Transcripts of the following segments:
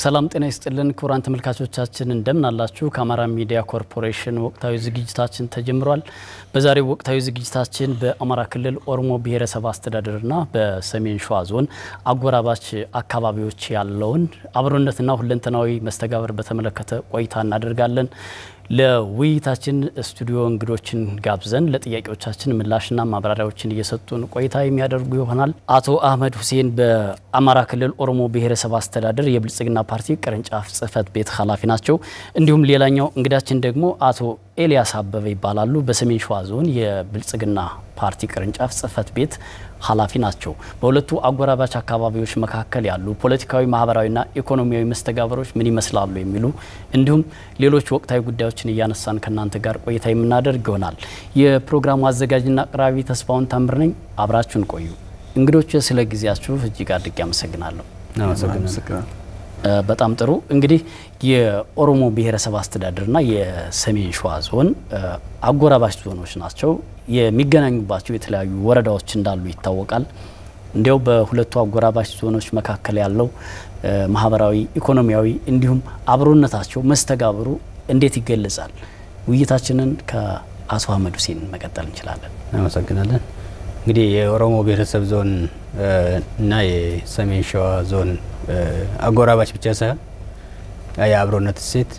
ሰላም ጤና ይስጥልን ክቡራን ተመልካቾቻችን እንደምን አላችሁ ከአማራ ሚዲያ ኮርፖሬሽን ወቅታዊ ዝግጅታችን ተጀምሯል በዛሬው ወቅታዊ ዝግጅታችን በአማራ ክልል ኦሮሞ ብሔረሰብ አስተዳደርና በሰሜን ሸዋ ዞን አጎራባች አካባቢዎች ያለውን አብሮነትና ሁለንተናዊ መስተጋብር በተመለከተ ቆይታ እናደርጋለን ለውይይታችን ስቱዲዮ እንግዶችን ጋብዘን ለጥያቄዎቻችን ምላሽና ማብራሪያዎችን እየሰጡን ቆይታ የሚያደርጉ ይሆናል አቶ አህመድ ሁሴን በአማራ ክልል ኦሮሞ ብሔረሰብ አስተዳደር የብልጽግና ፓርቲ ቅርንጫፍ ጽህፈት ቤት ኃላፊ ናቸው እንዲሁም ሌላኛው እንግዳችን ደግሞ አቶ ኤልያስ አበበ ይባላሉ በሰሜን ሸዋ ዞን የብልጽግና ፓርቲ ቅርንጫፍ ጽህፈት ቤት ኃላፊ ናቸው በሁለቱ አጎራባች አካባቢዎች መካከል ያሉ ፖለቲካዊ ማህበራዊና ኢኮኖሚያዊ መስተጋብሮች ምን ይመስላሉ የሚሉ እንዲሁም ሌሎች ወቅታዊ ጉዳዮችን ያነሳን ከናንተ ጋር ቆይታ የምናደርግ ይሆናል የፕሮግራሙ አዘጋጅና አቅራቢ ተስፋውን ታምር ነኝ አብራችሁን ቆዩ እንግዶች ስለ ጊዜያችሁ እጅግ አድርጌ አመሰግናለሁ በጣም ጥሩ እንግዲህ የኦሮሞ ብሔረሰብ አስተዳደርና የሰሜን ሸዋ ዞን አጎራባች ዞኖች ናቸው የሚገናኙባቸው የተለያዩ ወረዳዎች እንዳሉ ይታወቃል እንዲያው በሁለቱ አጎራባች ዞኖች መካከል ያለው ማህበራዊ ኢኮኖሚያዊ እንዲሁም አብሮነታቸው መስተጋብሩ እንዴት ይገለጻል ውይይታችንን ከአቶ አህመድ ሁሴን መቀጠል እንችላለን አመሰግናለን እንግዲህ የኦሮሞ ብሔረሰብ ዞን እና የሰሜን ሸዋ ዞን አጎራባች ብቻ ሳይሆን የአብሮነት ሴት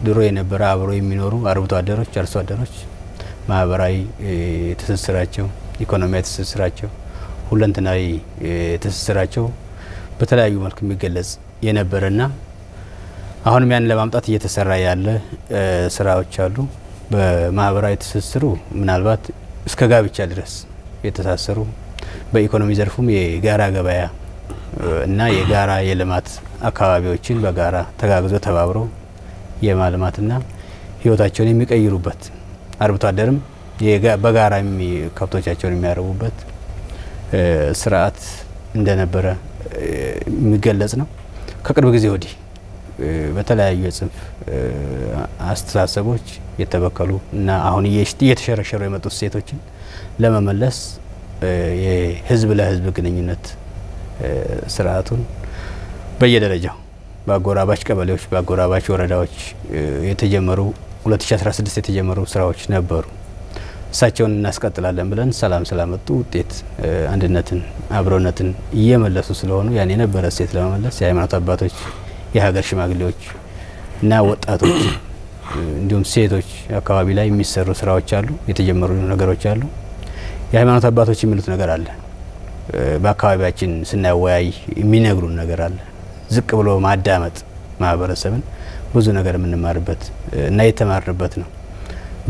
ድሮ የነበረ አብሮ የሚኖሩ አርብቶ አደሮች አርሶ አደሮች ማህበራዊ ትስስራቸው ኢኮኖሚያዊ ትስስራቸው ሁለንተናዊ ትስስራቸው በተለያዩ መልኩ የሚገለጽ የነበረና አሁንም ያን ለማምጣት እየተሰራ ያለ ስራዎች አሉ በማህበራዊ ትስስሩ ምናልባት እስከ ጋብቻ ድረስ የተሳሰሩ በኢኮኖሚ ዘርፉም የጋራ ገበያ እና የጋራ የልማት አካባቢዎችን በጋራ ተጋግዞ ተባብሮ የማልማትና ህይወታቸውን የሚቀይሩበት አርብቶ አደርም በጋራ ከብቶቻቸውን የሚያረቡበት ስርዓት እንደነበረ የሚገለጽ ነው ከቅርብ ጊዜ ወዲህ በተለያዩ የጽንፍ አስተሳሰቦች የተበከሉ እና አሁን እየተሸረሸሩ የመጡት ሴቶችን ለመመለስ የህዝብ ለህዝብ ግንኙነት ስርዓቱን በየደረጃው በአጎራባች ቀበሌዎች በአጎራባች ወረዳዎች የተጀመሩ 2016 የተጀመሩ ስራዎች ነበሩ እሳቸውን እናስቀጥላለን ብለን ሰላም ስላመጡ ውጤት አንድነትን አብሮነትን እየመለሱ ስለሆኑ ያን የነበረ ሴት ለመመለስ የሃይማኖት አባቶች የሀገር ሽማግሌዎች እና ወጣቶች እንዲሁም ሴቶች አካባቢ ላይ የሚሰሩ ስራዎች አሉ የተጀመሩ ነገሮች አሉ የሃይማኖት አባቶች የሚሉት ነገር አለ በአካባቢያችን ስናወያይ የሚነግሩን ነገር አለ ዝቅ ብሎ ማዳመጥ ማህበረሰብን ብዙ ነገር የምንማርበት እና የተማርንበት ነው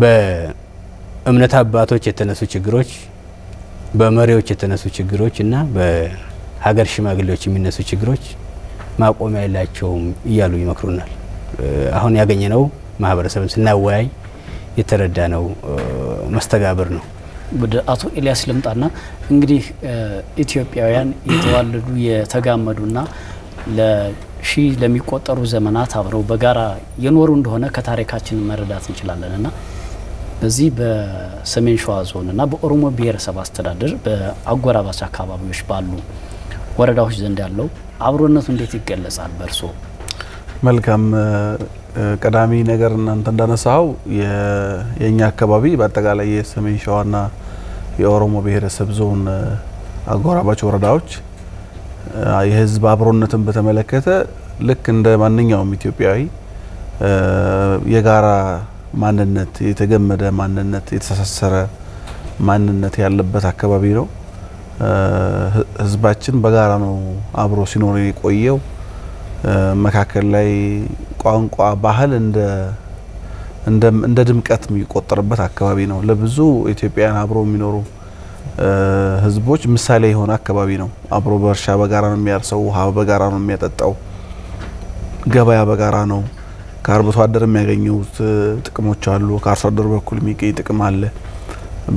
በእምነት አባቶች የተነሱ ችግሮች በመሪዎች የተነሱ ችግሮች እና በሀገር ሽማግሌዎች የሚነሱ ችግሮች ማቆሚያ የላቸውም እያሉ ይመክሩናል አሁን ያገኘነው ማህበረሰብን ስናወያይ የተረዳነው መስተጋብር ነው ወደ አቶ ኤልያስ ልምጣና እንግዲህ ኢትዮጵያውያን የተዋለዱ የተጋመዱና ለሺ ለሚቆጠሩ ዘመናት አብረው በጋራ የኖሩ እንደሆነ ከታሪካችን መረዳት እንችላለንና በዚህ በሰሜን ሸዋ ዞንና በኦሮሞ ብሔረሰብ አስተዳደር በአጎራባች አካባቢዎች ባሉ ወረዳዎች ዘንድ ያለው አብሮነቱ እንዴት ይገለጻል በርሶ መልካም ቀዳሚ ነገር እናንተ እንዳነሳው የኛ አካባቢ በአጠቃላይ የሰሜን ሸዋና የኦሮሞ ብሔረሰብ ዞን አጎራባች ወረዳዎች የህዝብ አብሮነትን በተመለከተ ልክ እንደ ማንኛውም ኢትዮጵያዊ የጋራ ማንነት የተገመደ ማንነት የተሳሰረ ማንነት ያለበት አካባቢ ነው ህዝባችን በጋራ ነው አብሮ ሲኖር የቆየው መካከል ላይ ቋንቋ ባህል እንደ ድምቀት የሚቆጠርበት አካባቢ ነው ለብዙ ኢትዮጵያውያን አብሮ የሚኖሩ ህዝቦች ምሳሌ የሆነ አካባቢ ነው አብሮ በርሻ በጋራ ነው የሚያርሰው ውሃ በጋራ ነው የሚያጠጣው ገበያ በጋራ ነው ከአርብቶ አደር የሚያገኙት ጥቅሞች አሉ ከአርሶ አደር በኩል የሚገኝ ጥቅም አለ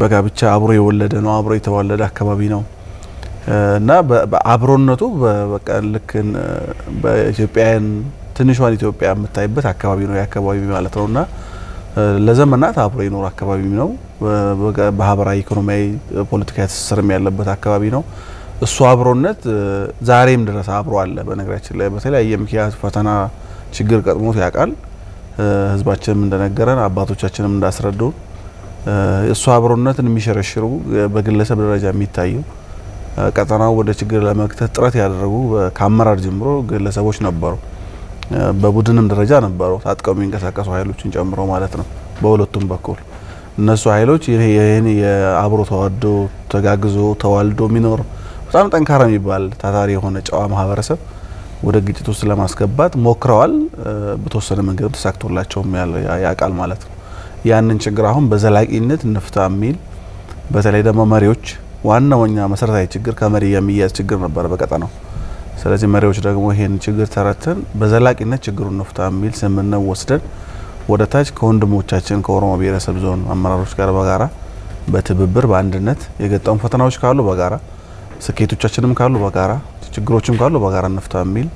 በጋብቻ አብሮ የወለደ ነው አብሮ የተዋለደ አካባቢ ነው እና በአብሮነቱ በቃ ልክ በኢትዮጵያውያን ትንሿን ኢትዮጵያ የምታይበት አካባቢ ነው ያካባቢ ማለት ነውና ለዘመናት አብሮ የኖር አካባቢ ነው በማህበራዊ ኢኮኖሚያዊ ፖለቲካዊ ትስስርም ያለበት አካባቢ ነው እሱ አብሮነት ዛሬም ድረስ አብሮ አለ። በነገራችን ላይ በተለያየ ምክንያት ፈተና ችግር ቀጥሞት ያውቃል። ህዝባችንም እንደነገረን አባቶቻችንም እንዳስረዱን እሱ አብሮነትን የሚሸረሽሩ በግለሰብ ደረጃ የሚታዩ ቀጠናው ወደ ችግር ለመክተት ጥረት ያደረጉ ከአመራር ጀምሮ ግለሰቦች ነበሩ። በቡድንም ደረጃ ነበሩ ታጥቀው የሚንቀሳቀሱ ኃይሎችን ጨምሮ ማለት ነው። በሁለቱም በኩል እነሱ ኃይሎች ይሄን የአብሮ ተዋዶ ተጋግዞ ተዋልዶ የሚኖር በጣም ጠንካራ የሚባል ታታሪ የሆነ ጨዋ ማህበረሰብ ወደ ግጭት ውስጥ ለማስገባት ሞክረዋል። በተወሰነ መንገድ ተሳክቶላቸውም ያቃል ማለት ነው። ያንን ችግር አሁን በዘላቂነት እንፍታ የሚል በተለይ ደግሞ መሪዎች ዋናውኛ መሰረታዊ ችግር ከመሪ የሚያዝ ችግር ነበር በቀጠናው። ስለዚህ መሪዎች ደግሞ ይሄን ችግር ተረተን በዘላቂነት ችግሩን እንፍታ የሚል ስምምነት ወስደን ወደ ታች ከወንድሞቻችን ከኦሮሞ ብሔረሰብ ዞን አመራሮች ጋር በጋራ በትብብር በአንድነት የገጠሙ ፈተናዎች ካሉ በጋራ ስኬቶቻችንም ካሉ በጋራ ችግሮችም ካሉ በጋራ እንፍታ የሚል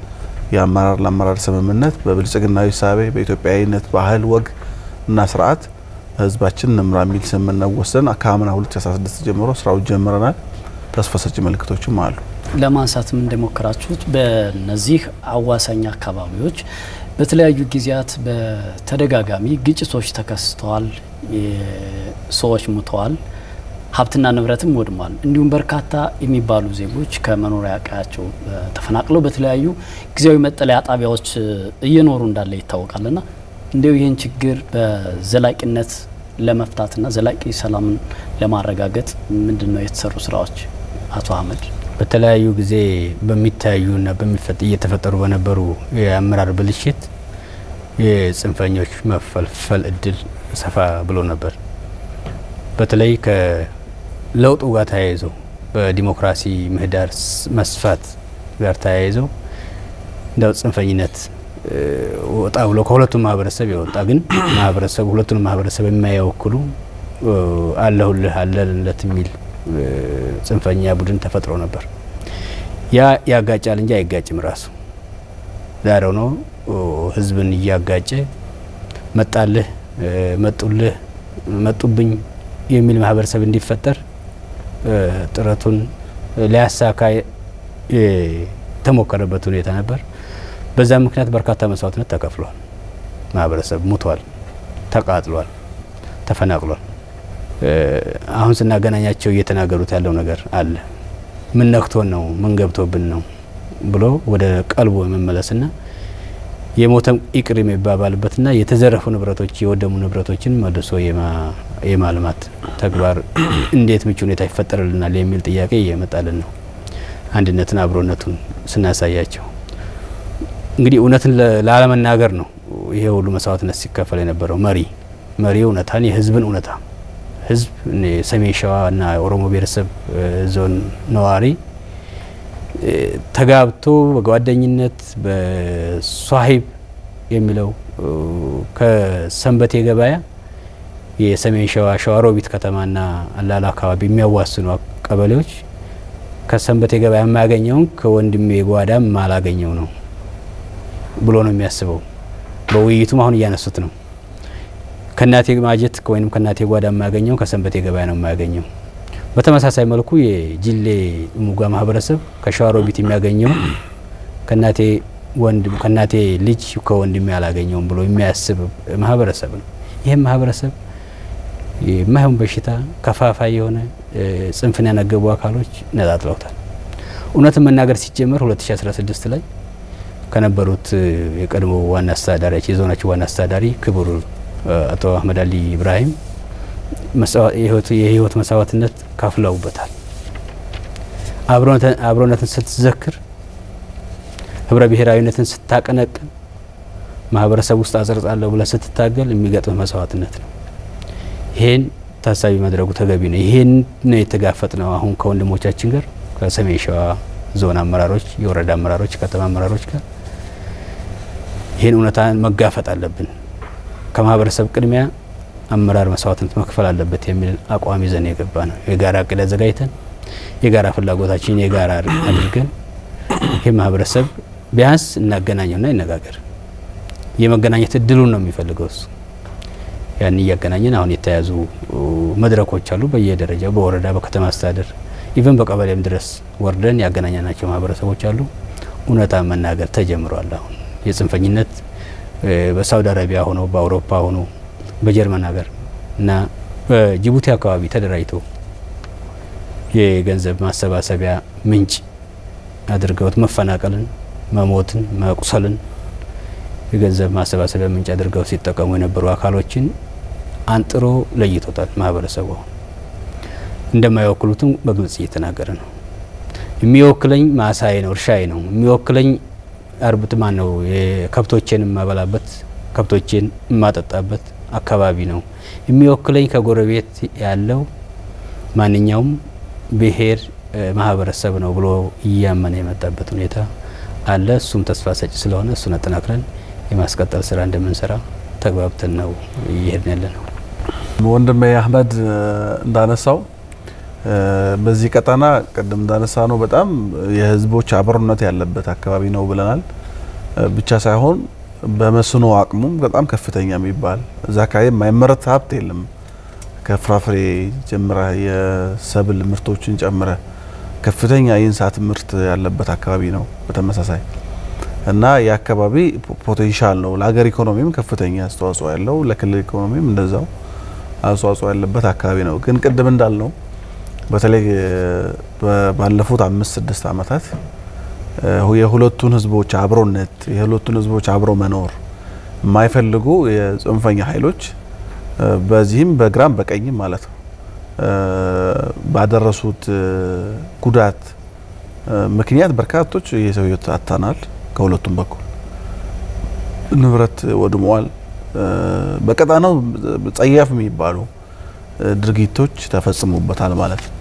የአመራር ለአመራር ስምምነት በብልጽግናዊ ሳቤ በኢትዮጵያዊነት ባህል ወግ እና ስርዓት ህዝባችን እንምራ የሚል ስምምነት ወስደን ከአምና 2016 ጀምሮ ስራው ጀምረናል። ተስፋ ሰጪ ምልክቶችም አሉ። ለማንሳትም እንደሞከራችሁት በእነዚህ አዋሳኝ አካባቢዎች በተለያዩ ጊዜያት በተደጋጋሚ ግጭቶች ተከስተዋል፣ ሰዎች ሞተዋል፣ ሀብትና ንብረትም ወድሟል። እንዲሁም በርካታ የሚባሉ ዜጎች ከመኖሪያ ቀያቸው ተፈናቅለው በተለያዩ ጊዜያዊ መጠለያ ጣቢያዎች እየኖሩ እንዳለ ይታወቃልና እንደው ይህን ችግር በዘላቂነት ለመፍታትና ዘላቂ ሰላምን ለማረጋገጥ ምንድነው የተሰሩ ስራዎች? አቶ አህመድ በተለያዩ ጊዜ በሚታዩና እየተፈጠሩ በነበሩ የአመራር ብልሽት የጽንፈኞች መፈልፈል እድል ሰፋ ብሎ ነበር። በተለይ ከለውጡ ጋር ተያይዞ በዲሞክራሲ ምህዳር መስፋት ጋር ተያይዞ እንደው ጽንፈኝነት ወጣ ብሎ ከሁለቱም ማህበረሰብ የወጣ ግን ማህበረሰብ ሁለቱንም ማህበረሰብ የማይወክሉ አለሁልህ አለለት የሚል ጽንፈኛ ቡድን ተፈጥሮ ነበር። ያ ያጋጫል እንጂ አይጋጭም። ራሱ ዛሬው ነው ህዝብን እያጋጨ መጣልህ መጡልህ መጡብኝ የሚል ማህበረሰብ እንዲፈጠር ጥረቱን ሊያሳካ የተሞከረበት ሁኔታ ነበር። በዛ ምክንያት በርካታ መስዋዕትነት ተከፍሏል። ማህበረሰብ ሞቷል፣ ተቃጥሏል፣ ተፈናቅሏል። አሁን ስናገናኛቸው እየተናገሩት ያለው ነገር አለ። ምን ነክቶን ነው ምን ገብቶብን ነው ብሎ ወደ ቀልቦ መመለስና የሞተም ይቅር የሚባባልበትና የተዘረፉ ንብረቶች የወደሙ ንብረቶችን መልሶ የማልማት ተግባር እንዴት ምቹ ሁኔታ ይፈጠርልናል የሚል ጥያቄ እየመጣልን ነው። አንድነትን አብሮነቱን ስናሳያቸው እንግዲህ እውነትን ላለመናገር ነው ይሄ ሁሉ መስዋዕትነት ሲከፈል የነበረው። መሪ እውነታን የህዝብን እውነታ ህዝብ ሰሜን ሸዋና ኦሮሞ ብሔረሰብ ዞን ነዋሪ ተጋብቶ በጓደኝነት በሷሂብ የሚለው ከሰንበቴ ገበያ የሰሜን ሸዋ ሸዋሮቢት ከተማና አላላ አካባቢ የሚያዋስኑ ቀበሌዎች ከሰንበቴ ገበያ የማያገኘውን ከወንድሜ ጓዳም ማላገኘው ነው ብሎ ነው የሚያስበው። በውይይቱም አሁን እያነሱት ነው። ከናቴ ማጀት ወይንም ከናቴ ጓዳ የማያገኘው ከሰንበቴ ገበያ ነው የማያገኘው። በተመሳሳይ መልኩ የጅሌ ሙጋ ማህበረሰብ ከሸዋሮቢት የሚያገኘው ከናቴ ወንድም ከናቴ ልጅ ከወንድሜ ያላገኘውም ብሎ የሚያስብ ማህበረሰብ ነው። ይሄ ማህበረሰብ የማይሆን በሽታ ከፋፋይ የሆነ ጽንፍን ያነገቡ አካሎች ነጣጥለውታል። እውነትን መናገር ሲጀመር 2016 ላይ ከነበሩት የቀድሞ ዋና አስተዳዳሪ የዞናቸው ዋና አስተዳዳሪ ክቡር አቶ አህመድ አሊ ኢብራሂም የህይወት መስዋዕትነት ከፍለውበታል። አብሮነትን ስትዘክር ህብረ ብሔራዊነትን ስታቀነቅን ማህበረሰብ ውስጥ አዘርጻለሁ ብለ ስትታገል የሚገጥም መስዋዕትነት ነው። ይሄን ታሳቢ ማድረጉ ተገቢ ነው። ይሄን ነው የተጋፈጥነው አሁን ከወንድሞቻችን ጋር ከሰሜን ሸዋ ዞን አመራሮች፣ የወረዳ አመራሮች፣ ከተማ አመራሮች ጋር ይሄን እውነታን መጋፈጥ አለብን። ከማህበረሰብ ቅድሚያ አመራር መስዋዕትነት መክፈል አለበት የሚል አቋም ይዘን የገባ ነው። የጋራ እቅድ አዘጋጅተን የጋራ ፍላጎታችን የጋራ አድርገን ይሄ ማህበረሰብ ቢያንስ እናገናኘውና ይነጋገር። የመገናኘት እድሉን ነው የሚፈልገው እሱ። ያን እያገናኘን አሁን የተያዙ መድረኮች አሉ በየደረጃው በወረዳ በከተማ አስተዳደር ኢቭን በቀበሌም ድረስ ወርደን ያገናኛናቸው ማህበረሰቦች አሉ። እውነታ መናገር ተጀምሯል። አሁን የጽንፈኝነት በሳውዲ አረቢያ ሆኖ በአውሮፓ ሆኖ በጀርመን ሀገር እና በጅቡቲ አካባቢ ተደራጅቶ የገንዘብ ማሰባሰቢያ ምንጭ አድርገውት መፈናቀልን፣ መሞትን፣ መቁሰልን የገንዘብ ማሰባሰቢያ ምንጭ አድርገው ሲጠቀሙ የነበሩ አካሎችን አንጥሮ ለይቶታል። ማህበረሰቡ እንደማይወክሉትም በግልጽ እየተናገረ ነው። የሚወክለኝ ማሳዬ ነው፣ እርሻዬ ነው፣ የሚወክለኝ አርብት ማን ነው፣ የከብቶቼን ማበላበት ከብቶቼን ማጠጣበት አካባቢ ነው፣ የሚወክለኝ ከጎረቤት ያለው ማንኛውም ብሔር ማህበረሰብ ነው ብሎ እያመነ የመጣበት ሁኔታ አለ። እሱም ተስፋ ሰጪ ስለሆነ እሱን አጠናክረን የማስቀጠል ስራ እንደምንሰራ ተግባብተን ነው እየሄድን ያለነው። ወንድሜ አህመድ እንዳነሳው በዚህ ቀጠና ቀደም እንዳነሳ ነው በጣም የህዝቦች አብሮነት ያለበት አካባቢ ነው ብለናል። ብቻ ሳይሆን በመስኖ አቅሙም በጣም ከፍተኛ የሚባል እዛ አካባቢ የማይመረት ሀብት የለም። ከፍራፍሬ ጀምረ የሰብል ምርቶችን ጨምረ ከፍተኛ የእንስሳት ምርት ያለበት አካባቢ ነው በተመሳሳይ እና የአካባቢ ፖቴንሻል ነው። ለሀገር ኢኮኖሚም ከፍተኛ አስተዋጽኦ ያለው ለክልል ኢኮኖሚም እንደዛው አስተዋጽኦ ያለበት አካባቢ ነው። ግን ቅድም እንዳልነው በተለይ ባለፉት 5-6 አመታት የሁለቱን ህዝቦች አብሮነት የሁለቱን ህዝቦች አብሮ መኖር የማይፈልጉ የጽንፈኛ ኃይሎች በዚህም በግራም በቀኝም ማለት ነው ባደረሱት ጉዳት ምክንያት በርካቶች የሰው ህይወት አጥተናል። ከሁለቱም በኩል ንብረት ወድሟል። በቀጣናው ጸያፍ የሚባሉ ድርጊቶች ተፈጽሞበታል ማለት ነው።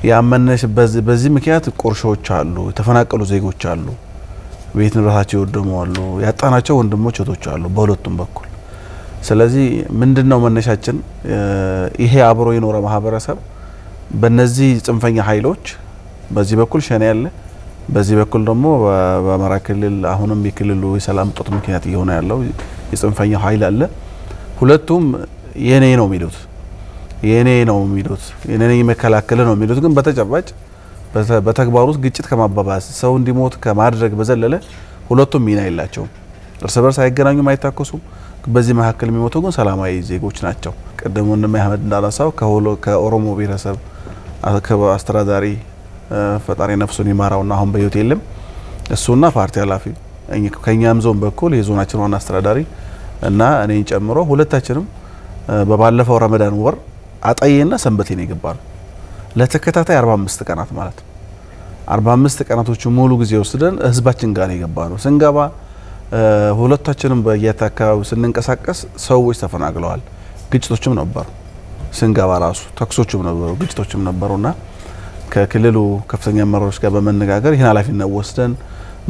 ያመነሽ በዚህ ምክንያት ቁርሾች አሉ፣ የተፈናቀሉ ዜጎች አሉ፣ ቤት ንብረታቸው ይወደሙ አሉ፣ ያጣናቸው ወንድሞች እህቶች አሉ በሁለቱም በኩል። ስለዚህ ምንድነው መነሻችን? ይሄ አብሮ የኖረ ማህበረሰብ በነዚህ ጽንፈኛ ኃይሎች በዚህ በኩል ሸኔ ያለ በዚህ በኩል ደግሞ በአማራ ክልል አሁንም የክልሉ የሰላም እጦት ምክንያት እየሆነ ያለው የጽንፈኛ ኃይል አለ። ሁለቱም የኔ ነው የሚሉት የኔ መከላከለ ነው የሚሉት ግን በተጨባጭ በተግባር ውስጥ ግጭት ከማባባስ ሰው እንዲሞት ከማድረግ በዘለለ ሁለቱም ሚና የላቸውም። እርስ በርስ አይገናኙም፣ አይታኮሱም። በዚህ መካከል የሚሞቱ ግን ሰላማዊ ዜጎች ናቸው። ቀደም ወንድሜ አህመድ እንዳነሳው ከኦሮሞ ብሔረሰብ አስተዳዳሪ ፈጣሪ ነፍሱን ይማራውና አሁን በህይወት የለም እሱና ፓርቲ ኃላፊ ከኛም ዞን በኩል የዞናችን ዋና አስተዳዳሪ እና እኔን ጨምሮ ሁለታችንም በባለፈው ረመዳን ወር አጣዬና ሰንበቴ ነው የገባነው ለተከታታይ 45 ቀናት ማለት ነው። 45 ቀናቶቹ ሙሉ ጊዜ ወስደን ህዝባችን ጋር ነው የገባነው። ስንገባ ሁለታችንም በየአካባቢው ስንንቀሳቀስ ሰዎች ተፈናቅለዋል፣ ግጭቶችም ነበሩ። ስንገባ ራሱ ተክሶችም ነበሩ፣ ግጭቶችም ነበሩና ከክልሉ ከፍተኛ አመራሮች ጋር በመነጋገር ይህን ኃላፊነት ወስደን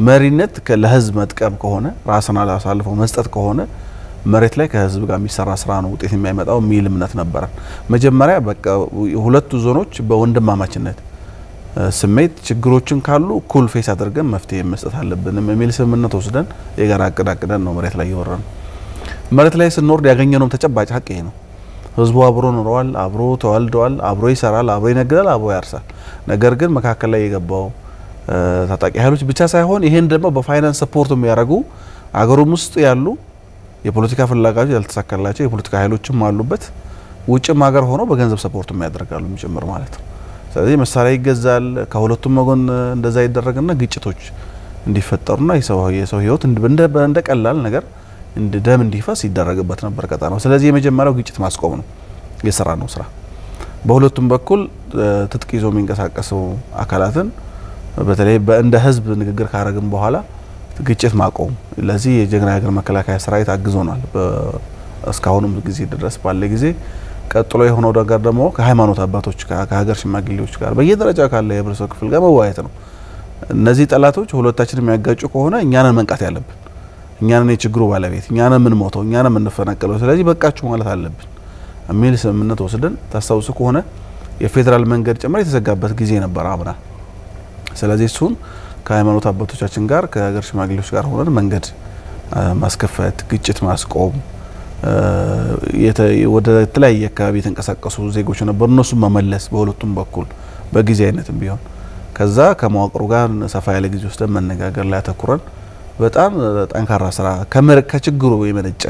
መሪነት ለህዝብ መጥቀም ከሆነ ራስን አሳልፎ መስጠት ከሆነ መሬት ላይ ከህዝብ ጋር የሚሰራ ስራ ነው ውጤት የሚያመጣው የሚል እምነት ነበር። መጀመሪያ በቃ ሁለቱ ዞኖች በወንድማማችነት ስሜት ችግሮችን ካሉ ኩል ፌስ አድርገን መፍትሄ መስጠት አለብን የሚል ስምምነት ወስደን የጋራ አቅዳቅደን ነው መሬት ላይ ይወራን። መሬት ላይ ስንወርድ ያገኘነው ተጨባጭ ሀቅ ይሄ ነው። ህዝቡ አብሮ ኖሯል፣ አብሮ ተዋልደዋል፣ አብሮ ይሰራል፣ አብሮ ይነግዳል፣ አብሮ ያርሳል። ነገር ግን መካከል ላይ የገባው ታጣቂ ኃይሎች ብቻ ሳይሆን ይሄን ደግሞ በፋይናንስ ሰፖርት የሚያደርጉ አገሩም ውስጥ ያሉ የፖለቲካ ፍላጎቶች ያልተሳካላቸው የፖለቲካ ኃይሎችም አሉበት። ውጭም ሀገር ሆኖ በገንዘብ ሰፖርት የሚያደርጋሉ ጭምር ማለት ነው። ስለዚህ መሳሪያ ይገዛል፣ ከሁለቱም ወገን እንደዛ ይደረግና ግጭቶች እንዲፈጠሩና የሰው ህይወት እንደ ቀላል ነገር ደም እንዲፈስ ይደረግበት ነበር ቀጣናው። ስለዚህ የመጀመሪያው ግጭት ማስቆም ነው የሰራ ነው ስራ። በሁለቱም በኩል ትጥቅ ይዞ የሚንቀሳቀሱ አካላትን በተለይ እንደ ህዝብ ንግግር ካረግን በኋላ ግጭት ማቆም ለዚህ የጀግና ሀገር መከላከያ ሰራዊት አግዞናል። እስካሁንም ጊዜ ድረስ ባለ ጊዜ ቀጥሎ የሆነው ነገር ደግሞ ከሃይማኖት አባቶች ከሀገር ሽማግሌዎች ጋር በየደረጃው ካለ የህብረተሰብ ክፍል ጋር መወያየት ነው። እነዚህ ጠላቶች ሁለታችንም የሚያጋጩ ከሆነ እኛንን መንቃት ያለብን፣ እኛንን የችግሩ ባለቤት፣ እኛንን ምን ሞተው፣ እኛንን ምን ፈነቀለው፣ ስለዚህ በቃችሁ ማለት አለብን የሚል ስምምነት ወስደን ታስታውሱ ከሆነ የፌደራል መንገድ ጭምር የተዘጋበት ጊዜ ነበር አምና። ስለዚህ እሱን ከሃይማኖት አባቶቻችን ጋር ከሀገር ሽማግሌዎች ጋር ሆነን መንገድ ማስከፈት፣ ግጭት ማስቆም ወደ ተለያየ አካባቢ የተንቀሳቀሱ ዜጎች ነበሩ። እነሱ መመለስ በሁለቱም በኩል በጊዜያዊነትም ቢሆን ከዛ ከመዋቅሩ ጋር ሰፋ ያለ ጊዜ ወስደን መነጋገር ላይ አተኩረን በጣም ጠንካራ ስራ ከችግሩ የመነጨ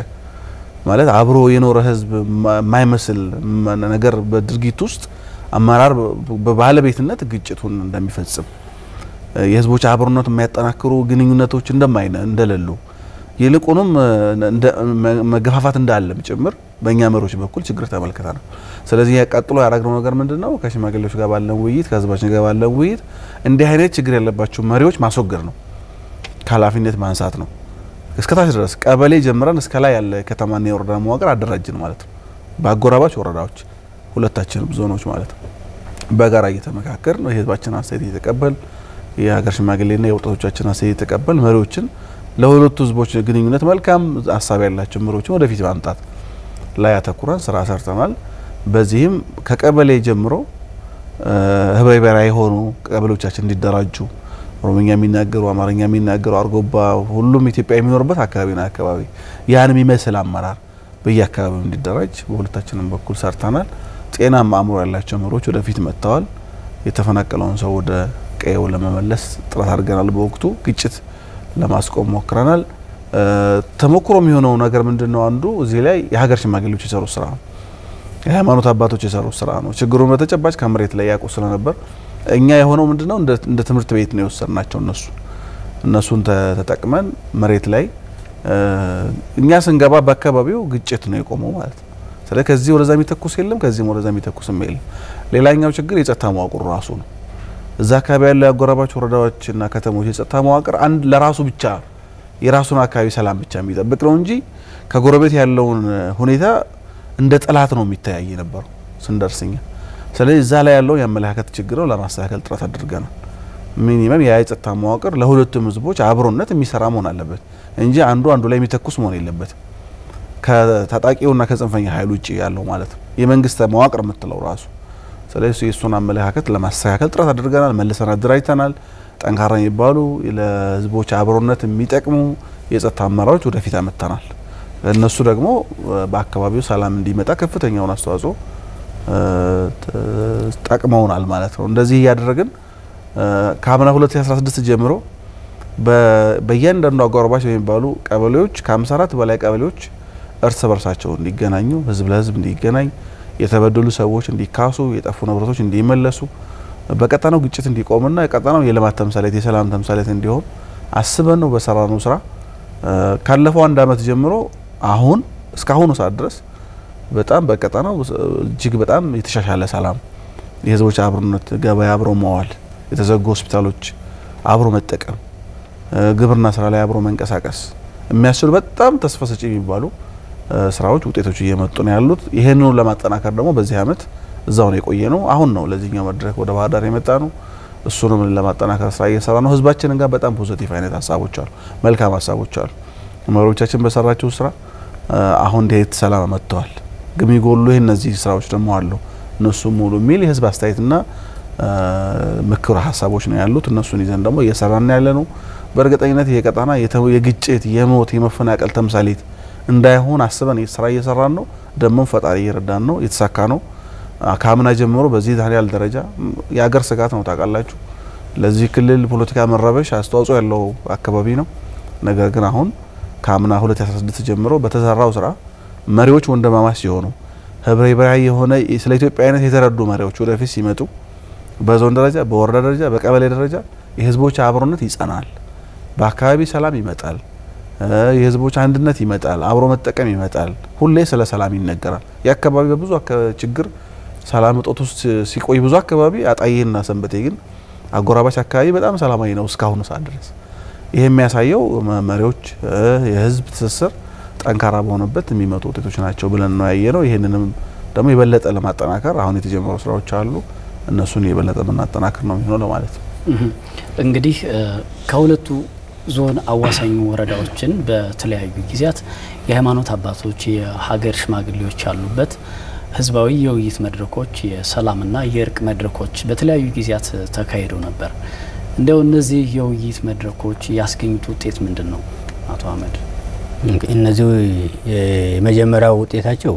ማለት አብሮ የኖረ ህዝብ የማይመስል ነገር በድርጊት ውስጥ አመራር በባለቤትነት ግጭቱን እንደሚፈጽም የህዝቦች አብሮነት የሚያጠናክሩ ግንኙነቶች እንደሌሉ ይልቁንም መገፋፋት እንዳለም ጭምር በእኛ መሪዎች በኩል ችግር ተመልክተናል። ስለዚህ ያቀጥሎ ያደረግነው ነገር ምንድነው? ከሽማግሌዎች ጋር ባለን ውይይት ከህዝባችን ጋር ባለን ውይይት እንዲህ አይነት ችግር ያለባቸው መሪዎች ማስወገድ ነው፣ ከኃላፊነት ማንሳት ነው። እስከታች ድረስ ቀበሌ ጀምረን እስከ ላይ ያለ ከተማና የወረዳ መዋቅር አደራጅን ማለት ነው። በአጎራባች ወረዳዎች ሁለታችንም ዞኖች ማለት ነው በጋራ እየተመካከርን ነው። የህዝባችን አስተያየት እየተቀበል የሀገር ሽማግሌና የወጣቶቻችን አስተያየት እየተቀበል መሪዎችን ለሁለቱ ህዝቦች ግንኙነት መልካም ሀሳብ ያላቸው መሪዎችን ወደፊት ማምጣት ላይ አተኩረን ስራ ሰርተናል። በዚህም ከቀበሌ ጀምሮ ህብረ ብሔራዊ የሆኑ ቀበሌዎቻችን እንዲደራጁ ኦሮምኛ የሚናገሩ አማርኛ የሚናገሩ አርጎባ ሁሉም ኢትዮጵያ የሚኖርበት አካባቢ ያን የሚመስል አመራር በየአካባቢው እንዲደራጅ በሁለታችንም በኩል ሰርተናል። ጤናማ አእምሮ ያላቸው መሪዎች ወደፊት መጥተዋል። የተፈናቀለውን ሰው ወደ ቀየው ለመመለስ ጥረት አድርገናል። በወቅቱ ግጭት ለማስቆም ሞክረናል። ተሞክሮ የሚሆነው ነገር ምንድነው? አንዱ እዚህ ላይ የሀገር ሽማግሌዎች የሰሩ ስራ ነው፣ የሃይማኖት አባቶች የሰሩ ስራ ነው። ችግሩን በተጨባጭ ከመሬት ላይ ያውቁ ስለነበር እኛ የሆነው ምንድነው እንደ ትምህርት ቤት ነው የወሰድናቸው። እነሱን ተጠቅመን መሬት ላይ እኛ ስንገባ በአካባቢው ግጭት ነው የቆመው ማለት ነው። ስለዚህ ከዚህ ወደዛ የሚተኩስ የለም፣ ከዚህም ወደዛ የሚተኩስም የለም። ሌላኛው ችግር የጸጥታ መዋቅሩ ራሱ ነው። እዛ አካባቢ ያለው ያጎራባች ወረዳዎችና ከተሞች የጸጥታ መዋቅር አንድ ለራሱ ብቻ የራሱን አካባቢ ሰላም ብቻ የሚጠብቅ ነው እንጂ ከጎረቤት ያለውን ሁኔታ እንደ ጠላት ነው የሚተያይ ነበር ስንደርስኛ። ስለዚህ እዛ ላይ ያለው የአመለካከት ችግር ነው ለማስተካከል ጥረት አድርገናል። ሚኒመም የጸጥታ መዋቅር ለሁለቱም ህዝቦች አብሮነት የሚሰራ መሆን አለበት እንጂ አንዱ ላይ የሚተኩስ መሆን የለበትም። ከታጣቂውና ከጽንፈኛ ኃይል ውጪ ያለው ማለት ነው የመንግስት መዋቅር የምትለው ራሱ። ስለዚህ የሱን አመለካከት ለማስተካከል ጥረት አድርገናል። መልሰን አደራጅተናል። ጠንካራ የሚባሉ ለህዝቦች አብሮነት የሚጠቅሙ የጸጥታ አመራሮች ወደፊት አመጣናል። እነሱ ደግሞ በአካባቢው ሰላም እንዲመጣ ከፍተኛውን አስተዋጽኦ ጠቅመውናል ማለት ነው። እንደዚህ ያደረግን ከአምና 2016 ጀምሮ በእያንዳንዱ አጎራባች የሚባሉ ቀበሌዎች ከ54 በላይ ቀበሌዎች እርስ በርሳቸው እንዲገናኙ ህዝብ ለህዝብ እንዲገናኝ የተበደሉ ሰዎች እንዲካሱ የጠፉ ንብረቶች እንዲመለሱ በቀጣናው ግጭት እንዲቆምና የቀጣናው የልማት ተምሳሌት የሰላም ተምሳሌት እንዲሆን አስበን ነው በሰራነው ስራ ካለፈው አንድ አመት ጀምሮ አሁን እስካሁን ሰዓት ድረስ በጣም በቀጣናው እጅግ በጣም የተሻሻለ ሰላም የህዝቦች አብሮነት ገበያ አብሮ መዋል የተዘጉ ሆስፒታሎች አብሮ መጠቀም ግብርና ስራ ላይ አብሮ መንቀሳቀስ የሚያስችሉ በጣም ተስፋ ሰጪ የሚባሉ ስራዎች ውጤቶች እየመጡ ነው ያሉት። ይሄንን ለማጠናከር ደግሞ በዚህ አመት እዛው ነው የቆየ ነው። አሁን ነው ለዚህኛው መድረክ ወደ ባህር ዳር የመጣ ነው። እሱንም ለማጠናከር ስራ እየሰራ ነው። ህዝባችን ጋር በጣም ፖዚቲቭ አይነት ሀሳቦች አሉ፣ መልካም ሀሳቦች አሉ። መሪዎቻችን በሰራቸው ስራ አሁን እንዴት ሰላም መጥተዋል። ግሚ ጎሉ እነዚህ ስራዎች ደግሞ አሉ እነሱ ሙሉ ሚል የህዝብ አስተያየትና ምክር ሀሳቦች ነው ያሉት። እነሱን ይዘን ደግሞ እየሰራን ያለ ነው። በእርግጠኝነት የቀጣና የግጭት የሞት የመፈናቀል ተምሳሌት እንዳይሆን አስበን ስራ እየሰራን ነው። ደግሞ ፈጣሪ እየረዳን ነው። የተሳካ ነው። ካምና ጀምሮ በዚህ ታሪያል ደረጃ የሀገር ስጋት ነው ታውቃላችሁ። ለዚህ ክልል ፖለቲካ መረበሽ አስተዋጽኦ ያለው አካባቢ ነው። ነገር ግን አሁን ካምና 2016 ጀምሮ በተሰራው ስራ መሪዎች ወንድማማች ሲሆኑ ህብረ ብሔራዊ የሆነ ስለ ኢትዮጵያዊነት የተረዱ መሪዎች ወደፊት ሲመጡ በዞን ደረጃ በወረዳ ደረጃ በቀበሌ ደረጃ የህዝቦች አብሮነት ይጸናል፣ በአካባቢ ሰላም ይመጣል፣ የህዝቦች አንድነት ይመጣል፣ አብሮ መጠቀም ይመጣል። ሁሌ ስለ ሰላም ይነገራል። የአካባቢ በብዙ ችግር ሰላም እጦት ውስጥ ሲቆይ ብዙ አካባቢ አጣዬና ሰንበቴ ግን አጎራባች አካባቢ በጣም ሰላማዊ ነው እስካሁን ሰዓት ድረስ። ይሄ የሚያሳየው መሪዎች የህዝብ ትስስር ጠንካራ በሆነበት የሚመጡ ውጤቶች ናቸው ብለን ነው ያየነው። ይሄንንም ደግሞ የበለጠ ለማጠናከር አሁን የተጀመሩ ስራዎች አሉ። እነሱን የበለጠ መናጠናከር ነው የሚሆነው ማለት ነው። እንግዲህ ከሁለቱ ዞን አዋሳኝ ወረዳዎችን በተለያዩ ጊዜያት የሃይማኖት አባቶች የሀገር ሽማግሌዎች ያሉበት ህዝባዊ የውይይት መድረኮች የሰላምና የእርቅ መድረኮች በተለያዩ ጊዜያት ተካሂደው ነበር። እንደው እነዚህ የውይይት መድረኮች ያስገኙት ውጤት ምንድነው አቶ አህመድ? እነዚህ የመጀመሪያው ውጤታቸው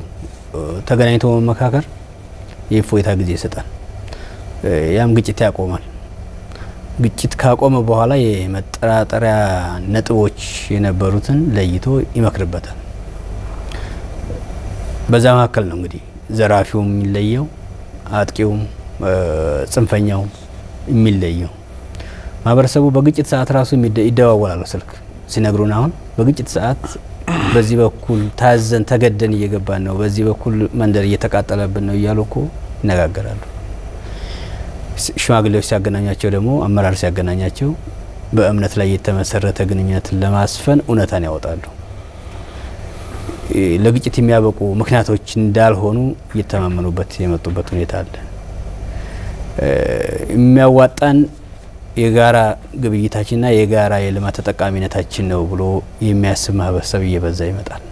ተገናኝቶ መመካከር የእፎይታ ጊዜ ይሰጣል። ያም ግጭት ያቆማል። ግጭት ካቆመ በኋላ የመጠራጠሪያ ነጥቦች የነበሩትን ለይቶ ይመክርበታል። በዛ መካከል ነው እንግዲህ ዘራፊውም የሚለየው፣ አጥቂውም ጽንፈኛው የሚለየው። ማህበረሰቡ በግጭት ሰዓት ራሱ ይደዋወላል ስልክ ሲነግሩን አሁን በግጭት ሰዓት በዚህ በኩል ታዘን ተገደን እየገባን ነው፣ በዚህ በኩል መንደር እየተቃጠለብን ነው እያሉ እኮ ይነጋገራሉ። ሽማግሌዎች ሲያገናኛቸው ደግሞ አመራር ሲያገናኛቸው በእምነት ላይ የተመሰረተ ግንኙነትን ለማስፈን እውነታን ያወጣሉ። ለግጭት የሚያበቁ ምክንያቶች እንዳልሆኑ እየተማመኑበት የመጡበት ሁኔታ አለ። የሚያዋጣን የጋራ ግብይታችንና የጋራ የልማት ተጠቃሚነታችን ነው ብሎ የሚያስብ ማህበረሰብ እየበዛ ይመጣል።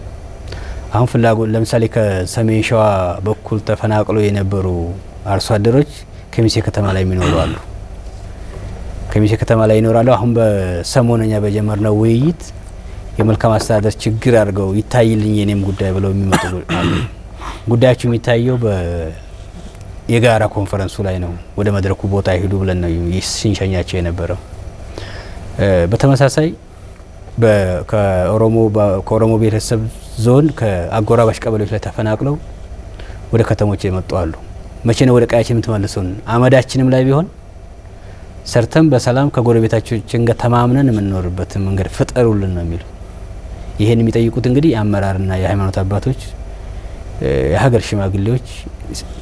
አሁን ፍላጎት ለምሳሌ ከሰሜን ሸዋ በኩል ተፈናቅሎ የነበሩ አርሶ አደሮች ከሚሴ ከተማ ላይ የሚኖሩ አሉ። ከሚሴ ከተማ ላይ ይኖራሉ። አሁን በሰሞነኛ በጀመርነው ውይይት የመልካም አስተዳደር ችግር አድርገው ይታይልኝ የኔም ጉዳይ ብለው የሚመጡ አሉ። ጉዳያቸው የሚታየው የጋራ ኮንፈረንሱ ላይ ነው። ወደ መድረኩ ቦታ ይሄዱ ብለን ነው ሲንሸኛቸው የነበረው። በተመሳሳይ ከኦሮሞ ብሔረሰብ ዞን ከአጎራባሽ ቀበሌዎች ላይ ተፈናቅለው ወደ ከተሞች የመጡ አሉ። መቼ ነው ወደ ቀያችን የምትመልሱን? አመዳችንም ላይ ቢሆን ሰርተን በሰላም ከጎረቤታችን ጋር ተማምነን የምንኖርበት መንገድ ፍጠሩልን ነው የሚሉ። ይሄን የሚጠይቁት እንግዲህ አመራርና የሃይማኖት አባቶች የሀገር ሽማግሌዎች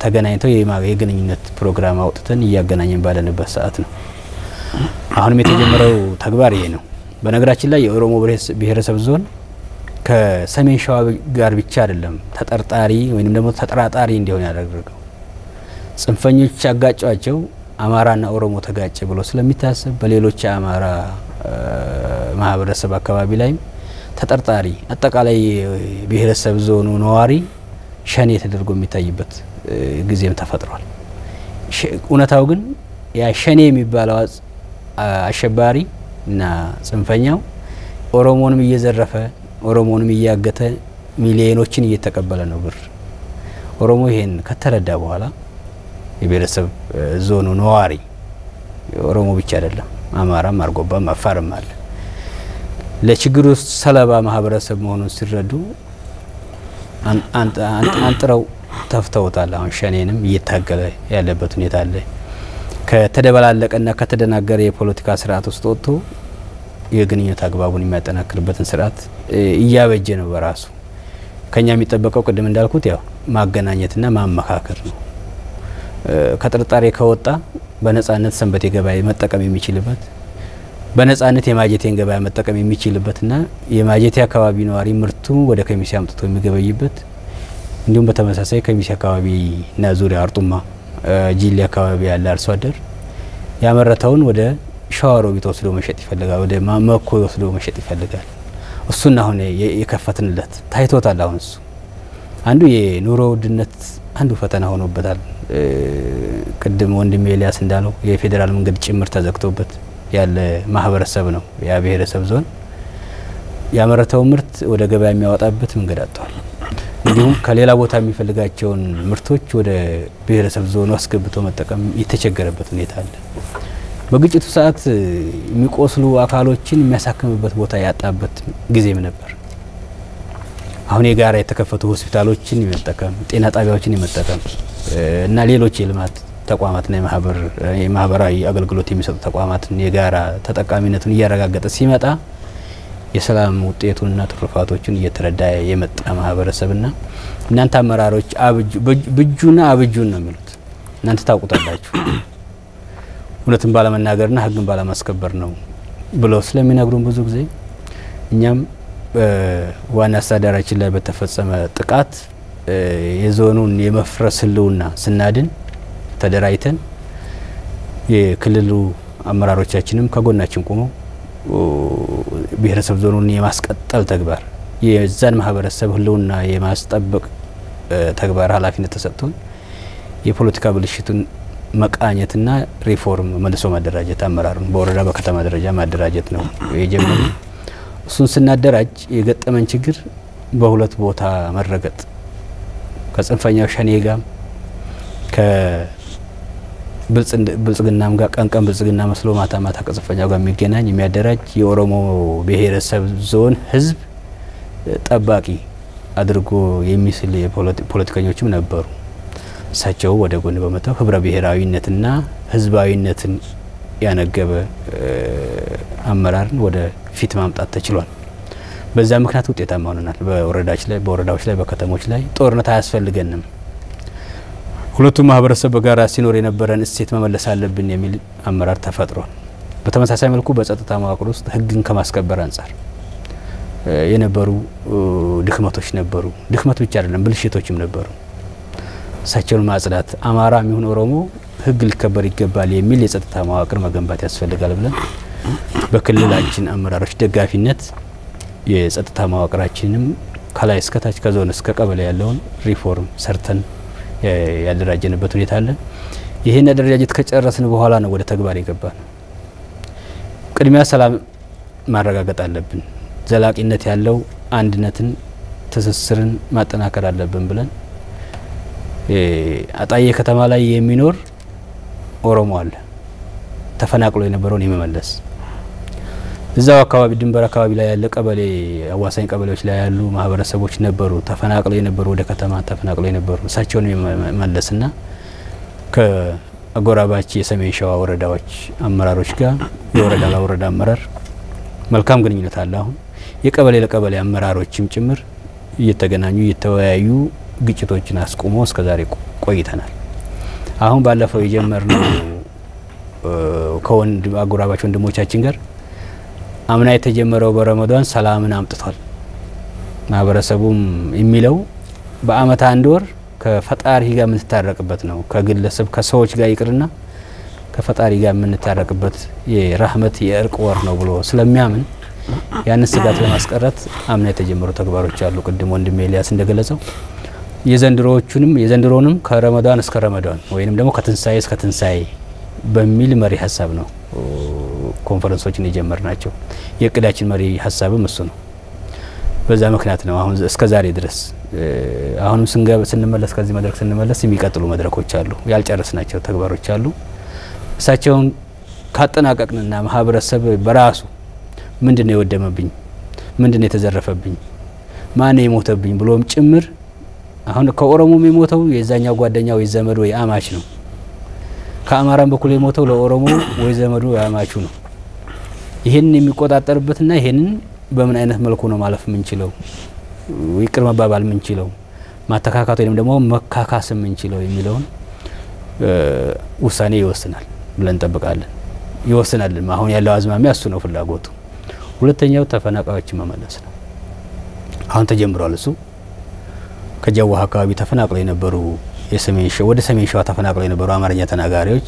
ተገናኝተው የግንኙነት ፕሮግራም አውጥተን እያገናኘን ባለንበት ሰዓት ነው። አሁንም የተጀመረው ተግባር ይሄ ነው። በነገራችን ላይ የኦሮሞ ብሔረሰብ ዞን ከሰሜን ሸዋ ጋር ብቻ አይደለም ተጠርጣሪ ወይንም ደግሞ ተጠራጣሪ እንዲሆን ያደረገው። ጽንፈኞች አጋጫቸው አማራና ኦሮሞ ተጋጨ ብሎ ስለሚታሰብ በሌሎች አማራ ማህበረሰብ አካባቢ ላይ ተጠርጣሪ አጠቃላይ ብሔረሰብ ዞኑ ነዋሪ ሸኔ ተደርጎ የሚታይበት ጊዜም ተፈጥሯል። እውነታው ግን ያ ሸኔ የሚባለው አሸባሪ እና ጽንፈኛው ኦሮሞንም እየዘረፈ ኦሮሞንም እያገተ ሚሊዮኖችን እየተቀበለ ነው ብር። ኦሮሞ ይሄን ከተረዳ በኋላ የብሔረሰብ ዞኑ ነዋሪ ኦሮሞ ብቻ አይደለም አማራም አርጎባም አፋርም አለ ለችግሩ ሰለባ ማህበረሰብ መሆኑን ሲረዱ አንጥረው ተፍተውታል። አሁን ሸኔንም እየታገለ ያለበት ሁኔታ አለ። ከተደበላለቀና ከተደናገረ የፖለቲካ ስርዓት ውስጥ ወጥቶ የግንኙነት አግባቡን የሚያጠናክርበትን ስርዓት እያበጀ ነው በራሱ። ከኛ የሚጠበቀው ቅድም እንዳልኩት ያው ማገናኘትና ማመካከር ነው። ከጥርጣሬ ከወጣ በነጻነት ሰንበቴ ገበያ መጠቀም የሚችልበት በነጻነት የማጀቴን ገበያ መጠቀም የሚችልበትና የማጀቴ አካባቢ ነዋሪ ምርቱ ወደ ከሚሴ አምጥቶ የሚገበይበት እንዲሁም በተመሳሳይ ከሚሴ አካባቢና ዙሪያ አርጡማ ጂሊ አካባቢ ያለ አርሶ አደር ያመረተውን ወደ ሸዋሮቢት ወስዶ መሸጥ ይፈልጋል፣ ወደ መኮ ወስዶ መሸጥ ይፈልጋል። እሱና አሁን የከፈትንለት ታይቶታል። አሁን እሱ አንዱ የኑሮ ውድነት አንዱ ፈተና ሆኖበታል። ቅድም ወንድሜ ኤልያስ እንዳለው የፌዴራል መንገድ ጭምር ተዘግቶበት ያለ ማህበረሰብ ነው። ያ ብሔረሰብ ዞን ያመረተው ምርት ወደ ገበያ የሚያወጣበት መንገድ አጥቷል። እንዲሁም ከሌላ ቦታ የሚፈልጋቸውን ምርቶች ወደ ብሔረሰብ ዞኑ አስገብቶ መጠቀም የተቸገረበት ሁኔታ አለ። በግጭቱ ሰዓት የሚቆስሉ አካሎችን የሚያሳክምበት ቦታ ያጣበት ጊዜም ነበር። አሁን የጋራ የተከፈቱ ሆስፒታሎችን የመጠቀም ጤና ጣቢያዎችን የመጠቀም እና ሌሎች የልማት ተቋማትና የማህበራዊ አገልግሎት የሚሰጡ ተቋማትን የጋራ ተጠቃሚነቱን እያረጋገጠ ሲመጣ የሰላም ውጤቱንና ትሩፋቶቹን እየተረዳ የመጣ ማህበረሰብና እናንተ አመራሮች ብጁና አብጁን ነው የሚሉት። እናንተ ታውቁታላችሁ እውነትን ባለመናገርና ህግን ባለማስከበር ነው ብለው ስለሚነግሩን ብዙ ጊዜ እኛም ዋና አስተዳዳሪያችን ላይ በተፈጸመ ጥቃት የዞኑን የመፍረስ ህልውና ስናድን ተደራይተን የክልሉ አመራሮቻችንም ከጎናችን ቆመው ብሔረሰብ ዞኑን የማስቀጠል ተግባር የዛን ማህበረሰብ ህልውና የማስጠበቅ ተግባር ኃላፊነት ተሰጥቶን የፖለቲካ ብልሽቱን መቃኘትና ሪፎርም መልሶ ማደራጀት አመራሩን በወረዳ በከተማ ደረጃ ማደራጀት ነው የጀመረው። እሱን ስናደራጅ የገጠመን ችግር በሁለት ቦታ መረገጥ ከጽንፈኛው ሸኔ ጋር ከብልጽግናም ጋር ቀን ብልጽግና መስሎ ማታ ማታ ከጽንፈኛው ጋር የሚገናኝ የሚያደራጅ የኦሮሞ ብሔረሰብ ዞን ህዝብ ጠባቂ አድርጎ የሚስል ፖለቲከኞችም ነበሩ። እሳቸው ወደ ጎን በመተው ህብረ ብሔራዊነትና ህዝባዊነትን ያነገበ አመራርን ወደ ፊት ማምጣት ተችሏል። በዛ ምክንያት ውጤታማ ሆነናል። በወረዳዎች ላይ በከተሞች ላይ ጦርነት አያስፈልገንም፣ ሁለቱም ማህበረሰብ በጋራ ሲኖር የነበረን እሴት መመለስ አለብን የሚል አመራር ተፈጥሯል። በተመሳሳይ መልኩ በጸጥታ መዋቅር ውስጥ ህግን ከማስከበር አንጻር የነበሩ ድክመቶች ነበሩ። ድክመት ብቻ አይደለም ብልሽቶችም ነበሩ። እሳቸውን ማጽዳት አማራ የሚሆን ኦሮሞ ህግ ሊከበር ይገባል የሚል የጸጥታ መዋቅር መገንባት ያስፈልጋል ብለን በክልላችን አመራሮች ደጋፊነት የጸጥታ መዋቅራችንም ከላይ እስከ ታች ከዞን እስከ ቀበሌ ያለውን ሪፎርም ሰርተን ያደራጀንበት ሁኔታ አለ። ይሄን አደረጃጀት ከጨረስን በኋላ ነው ወደ ተግባር የገባን። ቅድሚያ ሰላም ማረጋገጥ አለብን፣ ዘላቂነት ያለው አንድነትን ትስስርን ማጠናከር አለብን ብለን አጣዬ ከተማ ላይ የሚኖር ኦሮሞ አለ ተፈናቅሎ የነበረውን የመመለስ እዛው አካባቢ ድንበር አካባቢ ላይ ያለ ቀበሌ አዋሳኝ ቀበሌዎች ላይ ያሉ ማህበረሰቦች ነበሩ ተፈናቅሎ የነበሩ ወደ ከተማ ተፈናቅሎ የነበሩ እሳቸውን የመመለስና ከአጎራባች የሰሜን ሸዋ ወረዳዎች አመራሮች ጋር የወረዳ ለወረዳ አመራር መልካም ግንኙነት አለ። አሁን የቀበሌ ለቀበሌ አመራሮችም ጭምር እየተገናኙ እየተወያዩ ግጭቶችን አስቆሞ እስከዛሬ ቆይተናል። አሁን ባለፈው የጀመርነው አጎራባች ወንድሞቻችን ጋር አምና የተጀመረው በረመዳን ሰላምን አምጥቷል። ማህበረሰቡም የሚለው በአመት አንድ ወር ከፈጣሪ ጋር የምንታረቅበት ነው። ከግለሰብ ከሰዎች ጋር ይቅርና ከፈጣሪ ጋር የምንታረቅበት የራህመት የእርቅ ወር ነው ብሎ ስለሚያምን ያን ስጋት ለማስቀረት አምና የተጀመሩ ተግባሮች አሉ። ቅድም ወንድሜ ኤልያስ እንደገለጸው የዘንድሮንም ከረመዳን እስከ ረመዳን ወይንም ደግሞ ከትንሳኤ እስከ ትንሳኤ በሚል መሪ ሀሳብ ነው ኮንፈረንሶችን የጀመርናቸው። የቅዳችን መሪ ሀሳብም እሱ ነው። በዛ ምክንያት ነው አሁን እስከ ዛሬ ድረስ አሁንም ስንመለስ ከዚህ መድረክ ስንመለስ የሚቀጥሉ መድረኮች አሉ፣ ያልጨረስናቸው ተግባሮች አሉ። እሳቸውን ካጠናቀቅንና ማህበረሰብ በራሱ ምንድነው የወደመብኝ፣ ምንድነው የተዘረፈብኝ፣ ማን የሞተብኝ ብሎም ጭምር አሁን ከኦሮሞም የሞተው የዛኛው ጓደኛው ወይ ዘመዱ ወይ አማች ነው። ከአማራም በኩል የሞተው ለኦሮሞ ወይ ዘመዱ ወይ አማቹ ነው። ይሄንን የሚቆጣጠርበትና ይሄንን በምን አይነት መልኩ ነው ማለፍ ምንችለው፣ ይቅር መባባል ምንችለው፣ ማተካካት ወይም ደግሞ መካካስ ምንችለው የሚለውን ውሳኔ ይወስናል ብለን እንጠብቃለን። ይወስናል። አሁን ያለው አዝማሚያ እሱ ነው ፍላጎቱ። ሁለተኛው ተፈናቃዮችን መመለስ ነው። አሁን ተጀምሯል እሱ። ከጀዋሃ አካባቢ ተፈናቅለው የነበሩ ወደ ሰሜን ሸዋ ተፈናቅለው የነበሩ አማርኛ ተናጋሪዎች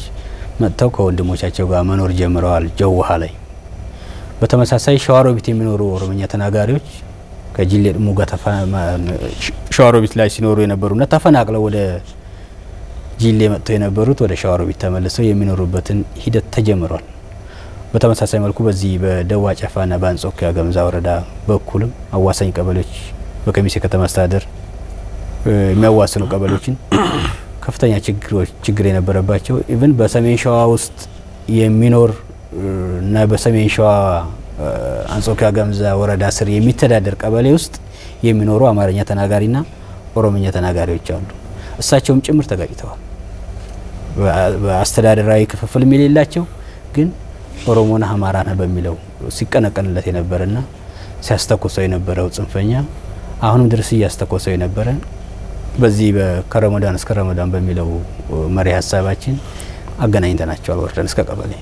መጥተው ከወንድሞቻቸው ጋር መኖር ጀምረዋል ጀዋሃ ላይ። በተመሳሳይ ሸዋሮቢት የሚኖሩ ኦሮሞኛ ተናጋሪዎች ከጂሌ ሙጋ ሸዋሮቢት ላይ ሲኖሩ የነበሩና ተፈናቅለው ወደ ጂሌ መጥተው የነበሩት ወደ ሸዋሮቢት ተመልሰው የሚኖሩበትን ሂደት ተጀምሯል። በተመሳሳይ መልኩ በዚህ በደዋ ጨፋና በአንጾኪያ ገምዛ ወረዳ በኩልም አዋሳኝ ቀበሌዎች በከሚሴ ከተማ አስተዳደር የሚያዋስኑ ቀበሌዎችን ከፍተኛ ችግር የነበረባቸው ኢቭን በሰሜን ሸዋ ውስጥ የሚኖር እና በሰሜን ሸዋ አንጾኪያ ገምዛ ወረዳ ስር የሚተዳደር ቀበሌ ውስጥ የሚኖሩ አማርኛ ተናጋሪና ኦሮሞኛ ተናጋሪዎች አሉ። እሳቸውም ጭምር ተጋጭተዋል። በአስተዳደራዊ ክፍፍል የሌላቸው ግን ኦሮሞና አማራና በሚለው ሲቀነቀንለት የነበረና ሲያስተኮሰው የነበረው ጽንፈኛ አሁንም ድረስ እያስተኮሰው የነበረ በዚህ በከረመዳን እስከ ረመዳን በሚለው መሪ ሀሳባችን አገናኝተናቸዋል። ወርደን እስከ ቀበሌ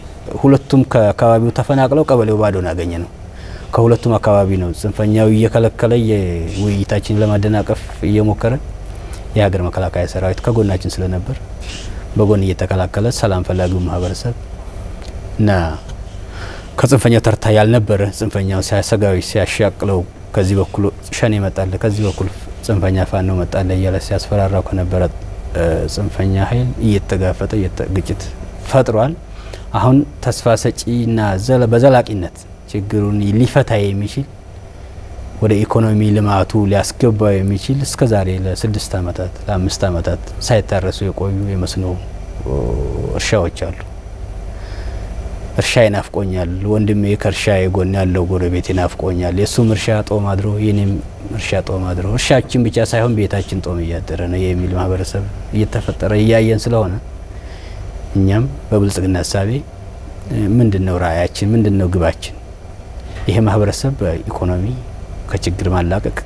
ሁለቱም ከአካባቢው ተፈናቅለው ቀበሌው ባዶን ያገኘ ነው። ከሁለቱም አካባቢ ነው ጽንፈኛው እየከለከለ የውይይታችን ለማደናቀፍ እየሞከረ የሀገር መከላከያ ሰራዊት ከጎናችን ስለነበር በጎን እየተከላከለ ሰላም ፈላጊው ማህበረሰብ እና ከጽንፈኛው ተርታ ያልነበረ ጽንፈኛው ሲያሰጋዊ ሲያሻቅለው ከዚህ በኩል ሸኔ መጣለ ከዚህ በኩል ጽንፈኛ ፋኖ መጣለ እያለ ሲያስፈራራው ከነበረ ጽንፈኛ ኃይል እየተጋፈጠ ግጭት ፈጥሯል። አሁን ተስፋ ሰጪና በዘላቂነት ችግሩን ሊፈታ የሚችል ወደ ኢኮኖሚ ልማቱ ሊያስገባ የሚችል እስከዛሬ ለ6 አመታት ለ5 አመታት ሳይታረሱ የቆዩ የመስኖ እርሻዎች አሉ። እርሻ ይናፍቆኛል፣ ወንድሜ ከርሻ የጎን ያለው ጎረቤት ይናፍቆኛል፣ የሱም እርሻ ጦም አድሮ የኔም እርሻ ጦም አድሮ እርሻችን ብቻ ሳይሆን ቤታችን ጦም እያደረ ነው የሚል ማህበረሰብ እየተፈጠረ እያየን ስለሆነ እኛም በብልጽግና ሐሳቤ ምንድነው ራዕያችን ምንድነው ግባችን ይሄ ማህበረሰብ በኢኮኖሚ ከችግር ማላቀቅ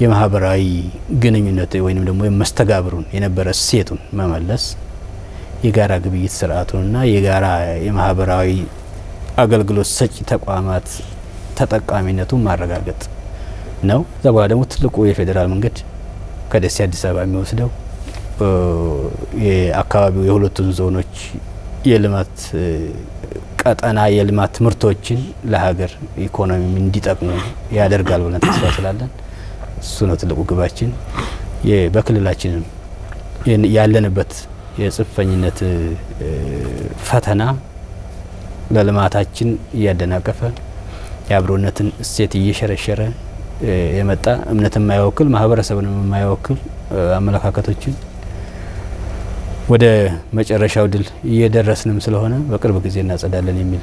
የማህበራዊ ግንኙነት ወይንም ደግሞ የመስተጋብሩን የነበረ ሴቱን መመለስ የጋራ ግብይት ስርዓቱንና የጋራ የማህበራዊ አገልግሎት ሰጪ ተቋማት ተጠቃሚነቱን ማረጋገጥ ነው። ዘባላ ደግሞ ትልቁ የፌደራል መንገድ ከደሴ አዲስ አበባ የሚወስደው የአካባቢው የሁለቱን ዞኖች የልማት ቀጠና የልማት ምርቶችን ለሀገር ኢኮኖሚ እንዲጠቅሙ ያደርጋል ብለን ተስፋ ስላለን እሱ ነው ትልቁ ግባችን። በክልላችን ያለንበት የጽንፈኝነት ፈተና ለልማታችን እያደናቀፈ የአብሮነትን እሴት እየሸረሸረ የመጣ እምነትን የማይወክል ማህበረሰብን የማይወክል አመለካከቶችን ወደ መጨረሻው ድል እየደረስንም ስለሆነ በቅርብ ጊዜ እናጸዳለን የሚል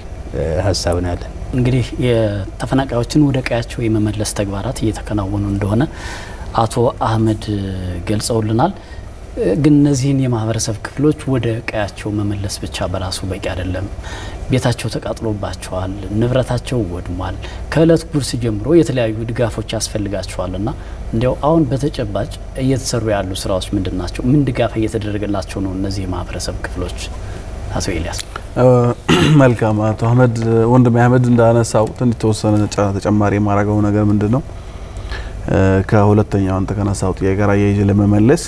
ሀሳብ ነው ያለን። እንግዲህ የተፈናቃዮችን ወደ ቀያቸው የመመለስ ተግባራት እየተከናወኑ እንደሆነ አቶ አህመድ ገልጸውልናል። ግን እነዚህን የማህበረሰብ ክፍሎች ወደ ቀያቸው መመለስ ብቻ በራሱ በቂ አይደለም። ቤታቸው ተቃጥሎባቸዋል፣ ንብረታቸው ወድሟል። ከእለት ጉርስ ጀምሮ የተለያዩ ድጋፎች ያስፈልጋቸዋልና እንዲያው አሁን በተጨባጭ እየተሰሩ ያሉ ስራዎች ምንድናቸው? ምን ድጋፍ እየተደረገላቸው ነው እነዚህ የማህበረሰብ ክፍሎች? አቶ ኤልያስ። መልካም አቶ አህመድ ወንድም አህመድ እንዳነሳው ትንሽ ተወሰነ ተጨማሪ ማራጋው ነገር ምንድነው ከሁለተኛው አንተ ከነሳው ጥያቄ ጋር ያይዤ ለመመለስ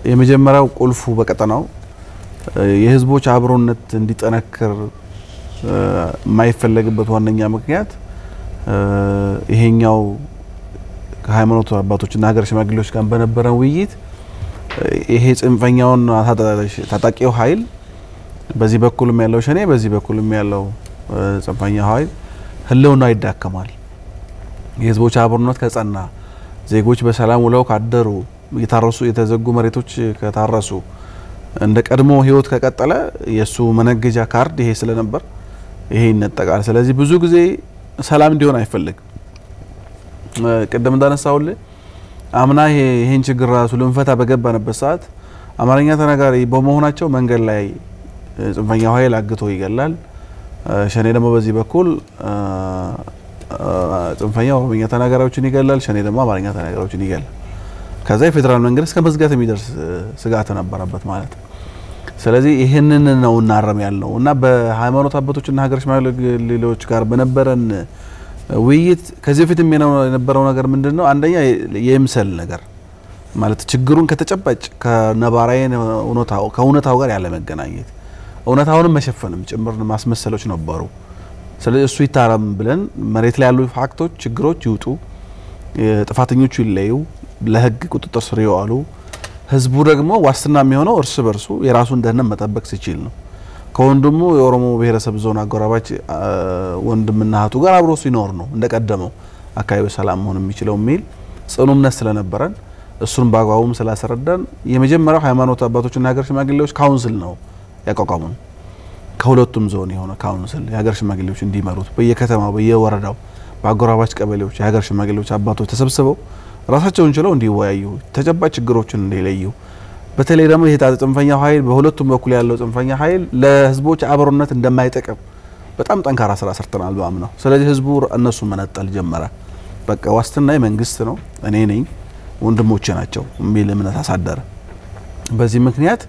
የመጀመሪያው ቁልፉ በቀጠናው የህዝቦች አብሮነት እንዲጠነክር የማይፈለግበት ዋነኛ ምክንያት ይሄኛው ከሃይማኖት አባቶችና ሀገር ሽማግሌዎች ጋር በነበረ ውይይት ይሄ ጽንፈኛውን ታጣቂው ኃይል በዚህ በኩልም ያለው ሸኔ በዚህ በኩልም ያለው ጽንፈኛው ኃይል ህልውና ይዳከማል። የህዝቦች አብሮነት ከጸና ዜጎች በሰላም ውለው ካደሩ የታረሱ የተዘጉ መሬቶች ከታረሱ እንደ ቀድሞ ህይወት ከቀጠለ የሱ መነገጃ ካርድ ይሄ ስለነበር ይሄ ይነጠቃል። ስለዚህ ብዙ ጊዜ ሰላም እንዲሆን አይፈልግ። ቀደም እንዳነሳውል አምና ይሄን ችግር ራሱ ልንፈታ በገባንበት ሰዓት አማርኛ ተናጋሪ በመሆናቸው መንገድ ላይ ጽንፈኛው ኃይል አግቶ ይገላል። ሸኔ ደግሞ በዚህ በኩል ጽንፈኛው ኦሮምኛ ተናጋሪዎችን ይገላል፣ ሸኔ ደግሞ አማርኛ ተናጋሪዎችን ይገላል። ከዛ የፌደራል መንግስት ከመዝጋት የሚደርስ ስጋት ነበረበት ማለት ነው። ስለዚህ ይሄንን ነው እናረም ያለው እና በሃይማኖት አባቶችና ሀገር ሽማግሌዎች ጋር በነበረን ውይይት ከዚህ በፊት የነበረው ነገር ምንድነው? አንደኛ የምሰል ነገር ማለት ችግሩን ከተጨባጭ ከነባራዊ ከእውነታው ጋር ያለ መገናኘት እውነታውን መሸፈንም ጭምር ማስመሰሎች ነበሩ። ስለዚህ እሱ ይታረም ብለን መሬት ላይ ያሉ ፋክቶች ችግሮች ይውጡ፣ ጥፋተኞቹ ይለዩ፣ ለህግ ቁጥጥር ስር ይዋሉ። ህዝቡ ደግሞ ዋስትና የሚሆነው እርስ በርሱ የራሱን ደህንነት መጠበቅ ሲችል ነው። ከወንድሙ የኦሮሞ ብሔረሰብ ዞን አጎራባች ወንድምና እህቱ ጋር አብሮ ሲኖር ነው እንደቀደመው አካባቢው ሰላም መሆን የሚችለው የሚል ጽኑ እምነት ስለነበረን እሱን ባጓውም ስላሰረዳን የመጀመሪያው ሃይማኖት አባቶችና ሀገር ሽማግሌዎች ካውንስል ነው ያቋቋሙን። ከሁለቱም ዞን የሆነ ካውንስል የሀገር ሽማግሌዎች እንዲመሩት በየከተማው በየወረዳው በአጎራባች ቀበሌዎች የሀገር ሽማግሌዎች አባቶች ተሰብስበው ራሳቸውን ችለው እንዲወያዩ ተጨባጭ ችግሮችን እንዲለዩ በተለይ ደግሞ ይሄ ጽንፈኛው ኃይል በሁለቱም በኩል ያለው ጽንፈኛ ኃይል ለህዝቦች አብሮነት እንደማይጠቅም በጣም ጠንካራ ስራ ሰርተናል በአምናው። ስለዚህ ህዝቡ እነሱ መነጠል ጀመረ። በቃ ዋስትና የመንግስት ነው እኔ ነኝ ወንድሞቼ ናቸው የሚል እምነት አሳደረ። በዚህ ምክንያት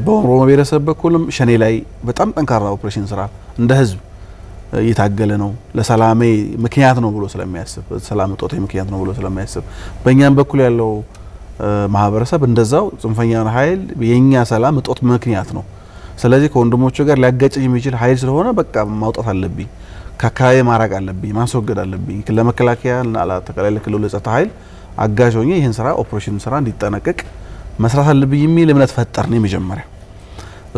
በኦሮሞ ብሔረሰብ በኩልም ሸኔ ላይ በጣም ጠንካራ ኦፕሬሽን ስራ እንደ ህዝብ እየታገለ ነው። ለሰላሜ ምክንያት ነው ብሎ ስለሚያስብ ሰላም እጦቴ ምክንያት ነው ብሎ ስለሚያስብ በእኛም በኩል ያለው ማህበረሰብ እንደዛው ጽንፈኛውን ኃይል የኛ ሰላም እጦት ምክንያት ነው። ስለዚህ ከወንድሞቹ ጋር ሊያጋጭ የሚችል ኃይል ስለሆነ በቃ ማውጣት አለብኝ፣ ከካይ ማራቅ አለብኝ፣ ማስወገድ አለብኝ። ለመከላከያ እና ለተከላለ ክልሉ የጸጥታ ኃይል አጋዥ ሆኜ ይሄን ስራ ኦፕሬሽን ስራ እንዲጠናቀቅ መስራት አለብኝ የሚል እምነት ፈጠርን። የመጀመሪያ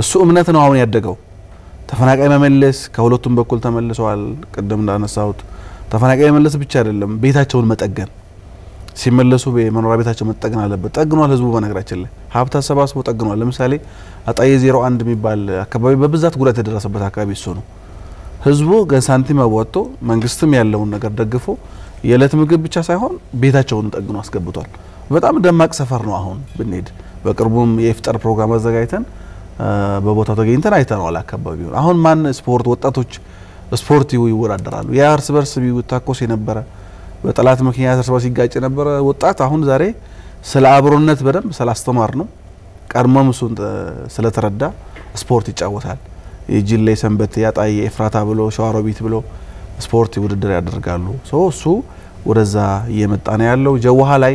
እሱ እምነት ነው አሁን ያደገው። ተፈናቃይ መመለስ ከሁለቱም በኩል ተመልሰዋል። ቀደም እንዳነሳሁት ተፈናቃይ መመለስ ብቻ አይደለም ቤታቸውን መጠገን ሲመለሱ በመኖሪያ ቤታቸው መጠገን አለበት ጠግኗል ህዝቡ በነገራችን ላይ ሀብት አሰባስቦ ጠግኗል ለምሳሌ አጣዬ 01 የሚባል አካባቢ በብዛት ጉዳት የደረሰበት አካባቢ እሱ ነው ህዝቡ ሳንቲም አዋጥቶ መንግስትም ያለውን ነገር ደግፎ የዕለት ምግብ ብቻ ሳይሆን ቤታቸውን ጠግኖ አስገብቷል በጣም ደማቅ ሰፈር ነው አሁን ብንሄድ በቅርቡም የኢፍጣር ፕሮግራም አዘጋጅተን በቦታው ተገኝተን አይተናል አካባቢው አሁን ማን ስፖርት ወጣቶች ስፖርት ይወዳደራሉ ያ እርስ በርስ ቢታኮስ የነበረ በጠላት ምክንያት እርስ በርስ ይጋጭ የነበረ ወጣት አሁን ዛሬ ስለ አብሮነት በደንብ ስላስተማር ነው ቀድሞም እሱን ስለተረዳ ስፖርት ይጫወታል የጅሌ ሰንበት ያጣዬ ኤፍራታ ብሎ ሸዋሮቢት ብሎ ስፖርት ውድድር ያደርጋሉ እሱ ወደዛ እየመጣ ነው ያለው ጀዋሃ ላይ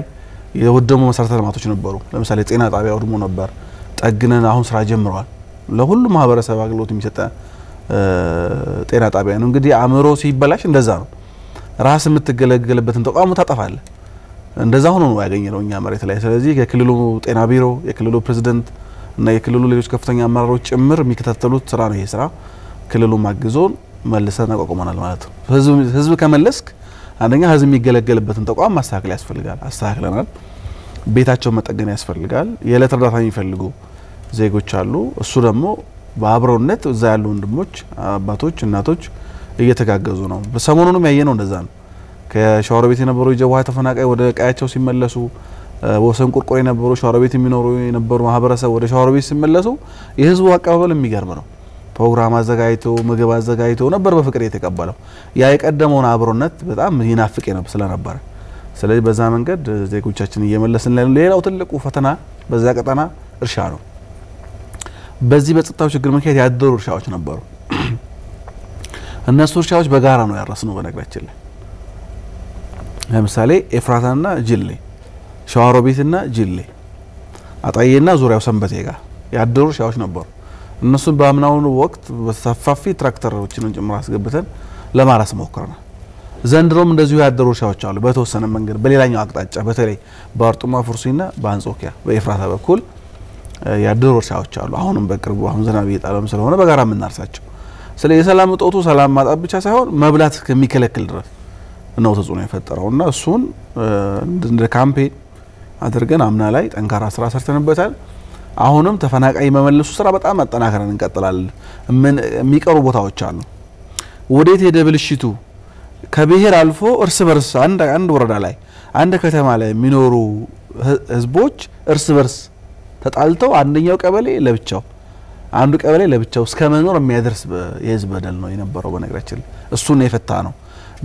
የወደሙ መሰረተ ልማቶች ነበሩ ለምሳሌ ጤና ጣቢያ ወድሞ ነበር ጠግነን አሁን ስራ ጀምረዋል ለሁሉም ማህበረሰብ አገልግሎት የሚሰጥ ጤና ጣቢያ ነው እንግዲህ አእምሮ ሲበላሽ እንደዛ ነው ራስ የምትገለገልበትን ተቋም ታጠፋለ እንደዛ ሆኖ ነው ያገኘነው እኛ መሬት ላይ ስለዚህ የክልሉ ጤና ቢሮ የክልሉ ፕሬዝዳንት እና የክልሉ ሌሎች ከፍተኛ አመራሮች ጭምር የሚከታተሉት ስራ ነው ይሄ ስራ ክልሉ ማግዞን መልሰን አቋቁመናል ማለት ነው ህዝብ ከመለስክ አንደኛ ህዝብ የሚገለገልበትን ተቋም ማስተካከል ያስፈልጋል አስተካክለናል ቤታቸው መጠገን ያስፈልጋል የዕለት እርዳታ የሚፈልጉ ዜጎች አሉ እሱ ደግሞ በአብሮነት እዛ ያሉ ወንድሞች አባቶች እናቶች እየተጋገዙ ነው በሰሞኑንም ያየነው እንደዛ ነው ከሸዋሮቢት የነበሩ የጀዋሃ ተፈናቃይ ወደ ቀያቸው ሲመለሱ ወሰን ቁርቁር የነበሩ ሸዋሮቢት የሚኖሩ የነበሩ ማህበረሰብ ወደ ሸዋሮቢት ሲመለሱ የህዝቡ አቀባበል የሚገርም ነው ፕሮግራም አዘጋጅቶ ምግብ አዘጋጅቶ ነበር በፍቅር የተቀበለው ያ የቀደመውን አብሮነት በጣም ይናፍቅ ስለነበር ስለዚህ በዛ መንገድ ዜጎቻችን እየመለስን ሌላው ትልቁ ፈተና በዛ ቀጠና እርሻ ነው በዚህ በጸጥታው ችግር ምክንያት ያደሩ እርሻዎች ነበሩ እነሱ እርሻዎች በጋራ ነው ያረስነው በነገራችን ላይ ለምሳሌ ኤፍራታና ጅሌ ሸዋሮቢትና ጅሌ አጣዬና ዙሪያው ሰንበቴ ጋር ያደሩ እርሻዎች ነበሩ እነሱን በአምናው ወቅት በሰፋፊ ትራክተሮችን ጭምር አስገብተን ለማራስ ሞክረናል ዘንድሮም እንደዚሁ ያደሩ እርሻዎች አሉ በተወሰነ መንገድ በሌላኛው አቅጣጫ በተለይ በአርጡማ ፉርሲና በአንጾኪያ በኤፍራታ በኩል ያደሩ እርሻዎች አሉ አሁንም በቅርቡ አሁን ዝናብ እየጣለም ስለሆነ በጋራ የምናርሳቸው ስለዚህ የሰላም እጦቱ ሰላም ማጣት ብቻ ሳይሆን መብላት ከሚከለክል ድረስ ነው ተጽዕኖ የፈጠረውና እሱን እንደ ካምፔን አድርገን አምና ላይ ጠንካራ ስራ ሰርተንበታል አሁንም ተፈናቃይ መመለሱ ስራ በጣም አጠናክረን እንቀጥላለን የሚቀሩ ቦታዎች አሉ ወዴት የደብልሽቱ ከብሔር አልፎ እርስ በርስ አንድ ወረዳ ላይ አንድ ከተማ ላይ የሚኖሩ ህዝቦች እርስ በርስ ተጣልተው አንደኛው ቀበሌ ለብቻው አንዱ ቀበሌ ለብቻው እስከ መኖር የሚያደርስ የህዝብ በደል ነው የነበረው በነገራችን እሱን የፈታ ነው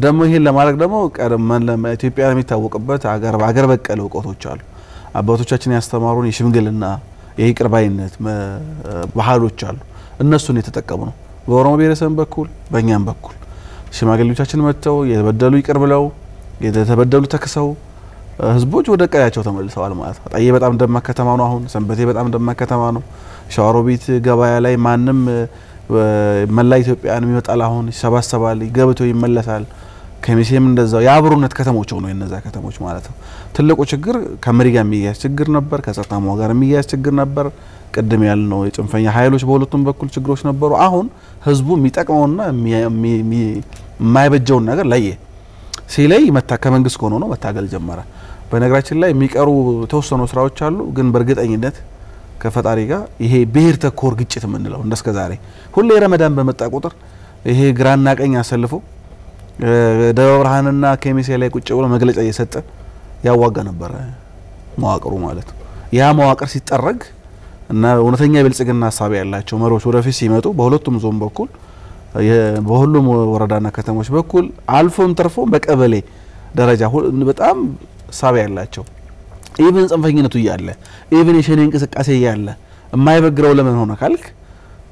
ደሞ ይሄን ለማድረግ ደሞ ቀደም ኢትዮጵያ የሚታወቅበት አገር በቀል እውቀቶች አሉ አባቶቻችን ያስተማሩን የሽምግልና የይቅር ባይነት ባህሎች አሉ እነሱን የተጠቀሙ ነው በኦሮሞ ብሔረሰብ በኩል በእኛም በኩል ሽማግሌዎቻችን መጥተው የበደሉ ይቅር ብለው የተበደሉ ተከሰው ህዝቦች ወደ ቀያቸው ተመልሰዋል ማለት ነው አጣዬ በጣም ደማቅ ከተማ ነው አሁን ሰንበቴ በጣም ደማቅ ከተማ ነው ሸዋሮቢት ገበያ ላይ ማንም መላ ኢትዮጵያን የሚመጣል አሁን ይሰባሰባል ይገብቶ ይመለሳል ከሚሴም እንደዛው ያብሩነት ከተሞች ሆነው የነዛ ከተሞች ማለት ነው ትልቁ ችግር ከመሪ ጋር የሚያያዝ ችግር ነበር ከጸጥታው ጋር የሚያያዝ ችግር ነበር ቅድም ያልነው የጭንፈኛ ኃይሎች በሁለቱም በኩል ችግሮች ነበሩ አሁን ህዝቡ የሚጠቅመውና የማይበጀውን ነገር ለየ ሲለይ ከመንግስት ሆኖ ነው መታገል ጀመረ በነገራችን ላይ የሚቀሩ ተወሰኑ ስራዎች አሉ ግን በእርግጠኝነት ከፈጣሪ ጋር ይሄ ብሔር ተኮር ግጭት ምንለው እንደስከዛሬ ሁሌ ረመዳን በመጣ ቁጥር ይሄ ግራና ቀኝ አሰልፎ ደብረ ብርሃንና ከሚሴ ላይ ቁጭ ብሎ መግለጫ እየሰጠ ያዋጋ ነበር መዋቅሩ ማለት ያ መዋቅር ሲጠረግ እና እውነተኛ የብልጽግና ሐሳብ ያላቸው መሪዎች ወደፊት ሲመጡ በሁለቱም ዞን በኩል በሁሉም ወረዳና ከተሞች በኩል አልፎም ተርፎም በቀበሌ ደረጃ በጣም ሐሳብ ያላቸው ኢቭን ጽንፈኝነቱ ይያለ ኢቭን የሸኔ እንቅስቃሴ ይያለ የማይበግረው ለምን ሆነ ካልክ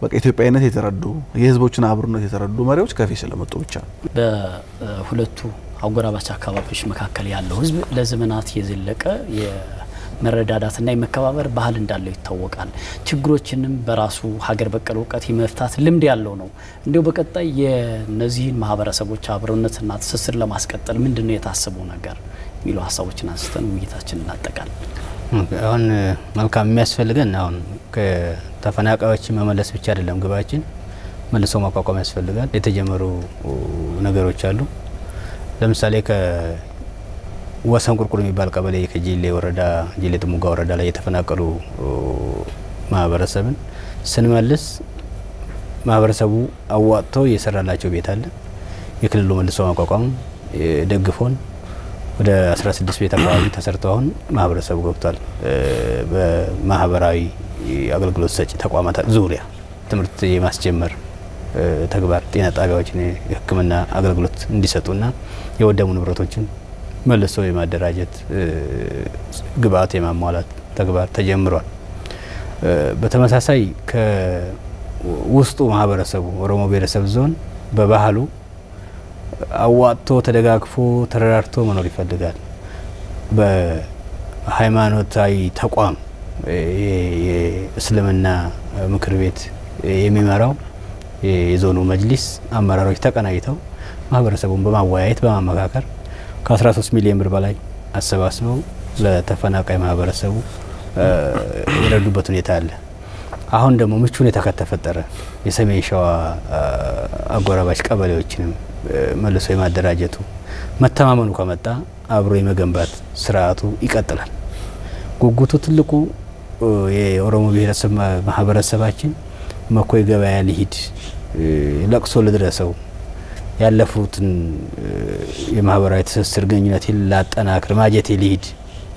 በቃ ኢትዮጵያዊነት የተረዱ የህዝቦችን አብሮነት የተረዱ መሪዎች ከፊት ስለመጡ ብቻ በሁለቱ አጎራባች አካባቢዎች መካከል ያለው ህዝብ ለዘመናት የዘለቀ የመረዳዳትና የመከባበር ባህል እንዳለው ይታወቃል ችግሮችንም በራሱ ሀገር በቀል እውቀት የመፍታት ልምድ ያለው ነው እንዴው በቀጣይ የነዚህን ማህበረሰቦች አብሮነትና ትስስር ለማስቀጠል ምንድነው የታሰበው ነገር ሚሉ ሐሳቦችን አንስተን ውይይታችንን እናጠቃለን አሁን መልካም የሚያስፈልገን አሁን ከተፈናቃዮች መመለስ ብቻ አይደለም ግባችን መልሶ ማቋቋም ያስፈልጋል የተጀመሩ ነገሮች አሉ ለምሳሌ ከወሰን ቁርቁር የሚባል ቀበሌ ከጂሌ ወረዳ ጂሌ ጥሙጋ ወረዳ ላይ የተፈናቀሉ ማህበረሰብን ስንመልስ ማህበረሰቡ አዋጥቶ የሰራላቸው ቤት አለ። የክልሉ መልሶ ማቋቋም ደግፎን ወደ 16 ቤት አካባቢ ተሰርተው አሁን ማህበረሰቡ ገብቷል። በማህበራዊ አገልግሎት ሰጪ ተቋማት ዙሪያ ትምህርት የማስጀመር ተግባር፣ ጤና ጣቢያዎችን የሕክምና አገልግሎት እንዲሰጡና የወደሙ ንብረቶችን መልሶ የማደራጀት ግብአት የማሟላት ተግባር ተጀምሯል። በተመሳሳይ ከውስጡ ማህበረሰቡ ኦሮሞ ብሔረሰብ ዞን በባህሉ አዋጥቶ ተደጋግፎ ተረዳርቶ መኖር ይፈልጋል። በሃይማኖታዊ ተቋም የእስልምና ምክር ቤት የሚመራው የዞኑ መጅሊስ አመራሮች ተቀናይተው ማህበረሰቡን በማወያየት በማመካከር ከ13 ሚሊዮን ብር በላይ አሰባስበው ለተፈናቃይ ማህበረሰቡ የረዱበት ሁኔታ አለ። አሁን ደግሞ ምቹ ሁኔታ ከተፈጠረ የሰሜን ሸዋ አጎራባች ቀበሌዎችንም መልሶ የማደራጀቱ መተማመኑ ከመጣ አብሮ የመገንባት ስርዓቱ ይቀጥላል። ጉጉቱ ትልቁ የኦሮሞ ብሔረሰብ ማህበረሰባችን መኮይ ገበያ ሊሂድ ለቅሶ ልድረሰው ያለፉትን የማህበራዊ ትስስር ግንኙነት ላጠናክር ማጀቴ ሊሂድ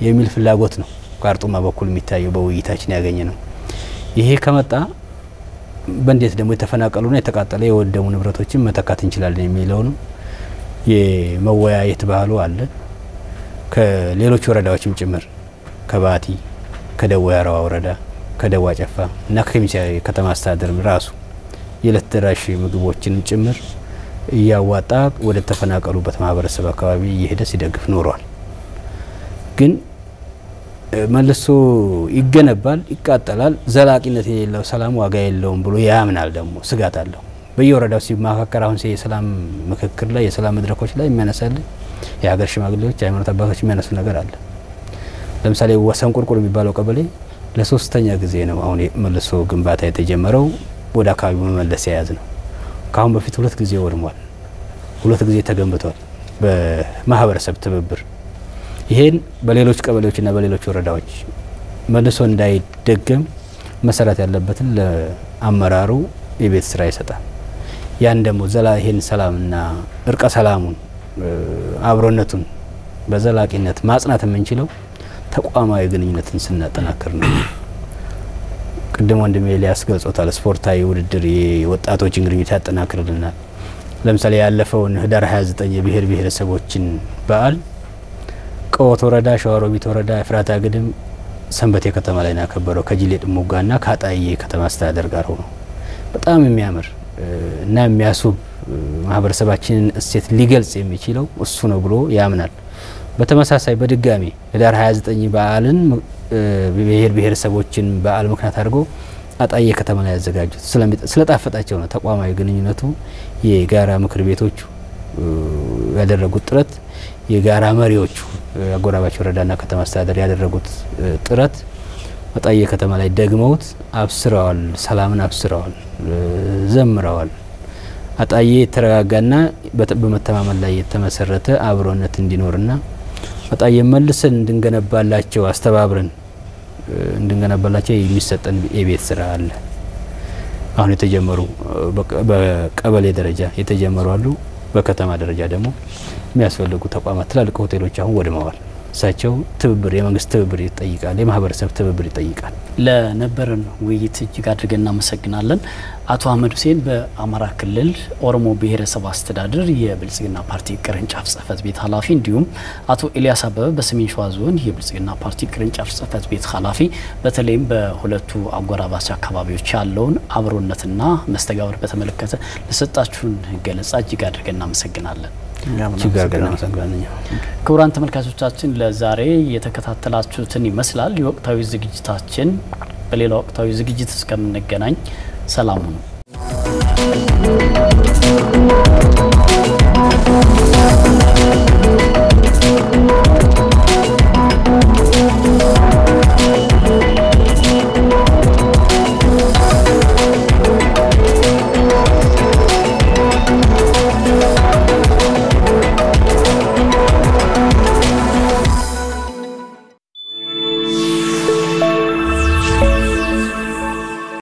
የሚል ፍላጎት ነው ካርጡማ በኩል የሚታየው በውይይታችን ያገኘ ነው። ይሄ ከመጣ በእንዴት ደግሞ የተፈናቀሉና የተቃጠለ የወደሙ ንብረቶችን መተካት እንችላለን የሚለው ነው የመወያየት ባህሉ አለ። ከሌሎች ወረዳዎችም ጭምር ከባቲ ከደዋ ያራዋ ወረዳ ከደዋ ጨፋ እና ከሚሴ ከተማ አስተዳደር ራሱ የዕለት ደራሽ ምግቦችን ጭምር እያዋጣ ወደ ተፈናቀሉበት ማህበረሰብ አካባቢ እየሄደ ሲደግፍ ኖሯል። ግን መልሶ ይገነባል፣ ይቃጠላል፣ ዘላቂነት የሌለው ሰላም ዋጋ የለውም ብሎ ያምናል። ደግሞ ስጋት አለው። በየወረዳው ሲማካከር አሁን የሰላም ምክክር ላይ የሰላም መድረኮች ላይ የሚያነሳል የሀገር ሽማግሌዎች የሃይማኖት አባቶች የሚያነሱ ነገር አለ። ለምሳሌ ወሰን ቁርቁር የሚባለው ቀበሌ ለሶስተኛ ጊዜ ነው አሁን መልሶ ግንባታ የተጀመረው ወደ አካባቢው መመለስ የያዝ ነው። ካሁን በፊት 2 ጊዜ ወድሟል፣ 2 ጊዜ ተገንብቷል በማህበረሰብ ትብብር። ይሄን በሌሎች ቀበሌዎችና በሌሎች ወረዳዎች መልሶ እንዳይደገም መሰራት ያለበትን ለአመራሩ የቤት ስራ ይሰጣል። ያን ደግሞ ይሄን ሰላምና እርቀ ሰላሙን አብሮነቱን በዘላቂነት ማጽናት የምንችለው ተቋማዊ ግንኙነትን ስናጠናክር ነው። ቅድም ወንድሜ ኤልያስ ገልጾታል። ስፖርታዊ ውድድር የወጣቶችን ግንኙነት ያጠናክርልናል። ለምሳሌ ያለፈውን ህዳር 29 የብሔር ብሔረሰቦችን በዓል ቀወት ወረዳ፣ ሸዋሮቢት ወረዳ፣ ፍራታ ግድም ሰንበቴ ከተማ ላይ ያከበረው ከጂሌ ጥሙጋና ከአጣዬ ከተማ አስተዳደር ጋር ሆኖ በጣም የሚያምር እና የሚያስብ ማህበረሰባችንን እሴት ሊገልጽ የሚችለው እሱ ነው ብሎ ያምናል። በተመሳሳይ በድጋሚ ህዳር 29 በዓልን ብሔር ብሔረሰቦችን በዓል ምክንያት አድርጎ አጣዬ ከተማ ላይ ያዘጋጁት ስለጣፈጣቸው ነው። ተቋማዊ ግንኙነቱ የጋራ ምክር ቤቶቹ ያደረጉት ጥረት የጋራ መሪዎቹ አጎራባች ወረዳና ከተማ አስተዳደር ያደረጉት ጥረት አጣዬ ከተማ ላይ ደግመውት አብስረዋል፣ ሰላምን አብስረዋል፣ ዘምረዋል። አጣዬ የተረጋጋና በመተማመን ላይ የተመሰረተ አብሮነት እንዲኖርና አጣዬ መልሰን እንድንገነባላቸው አስተባብረን እንድንገነባላቸው የሚሰጠን የቤት ስራ አለ። አሁን የተጀመሩ በቀበሌ ደረጃ የተጀመሩ አሉ። በከተማ ደረጃ ደግሞ የሚያስፈልጉ ተቋማት ትላልቅ ሆቴሎች አሁን ወድመዋል። እሳቸው ትብብር የመንግስት ትብብር ይጠይቃል፣ የማህበረሰብ ትብብር ይጠይቃል። ለነበረን ውይይት እጅግ አድርገን እናመሰግናለን። አቶ አህመድ ሁሴን በአማራ ክልል ኦሮሞ ብሔረሰብ አስተዳደር የብልጽግና ፓርቲ ቅርንጫፍ ጽህፈት ቤት ኃላፊ፣ እንዲሁም አቶ ኤልያስ አበበ በሰሜን ሸዋ ዞን የብልጽግና ፓርቲ ቅርንጫፍ ጽህፈት ቤት ኃላፊ፣ በተለይም በሁለቱ አጎራባች አካባቢዎች ያለውን አብሮነትና መስተጋብር በተመለከተ ለሰጣችሁን ገለጻ እጅግ አድርገን እናመሰግናለን። ክቡራን ተመልካቾቻችን ለዛሬ የተከታተላችሁትን ይመስላል። የወቅታዊ ዝግጅታችን በሌላ ወቅታዊ ዝግጅት እስከምንገናኝ ሰላም ሁኑ።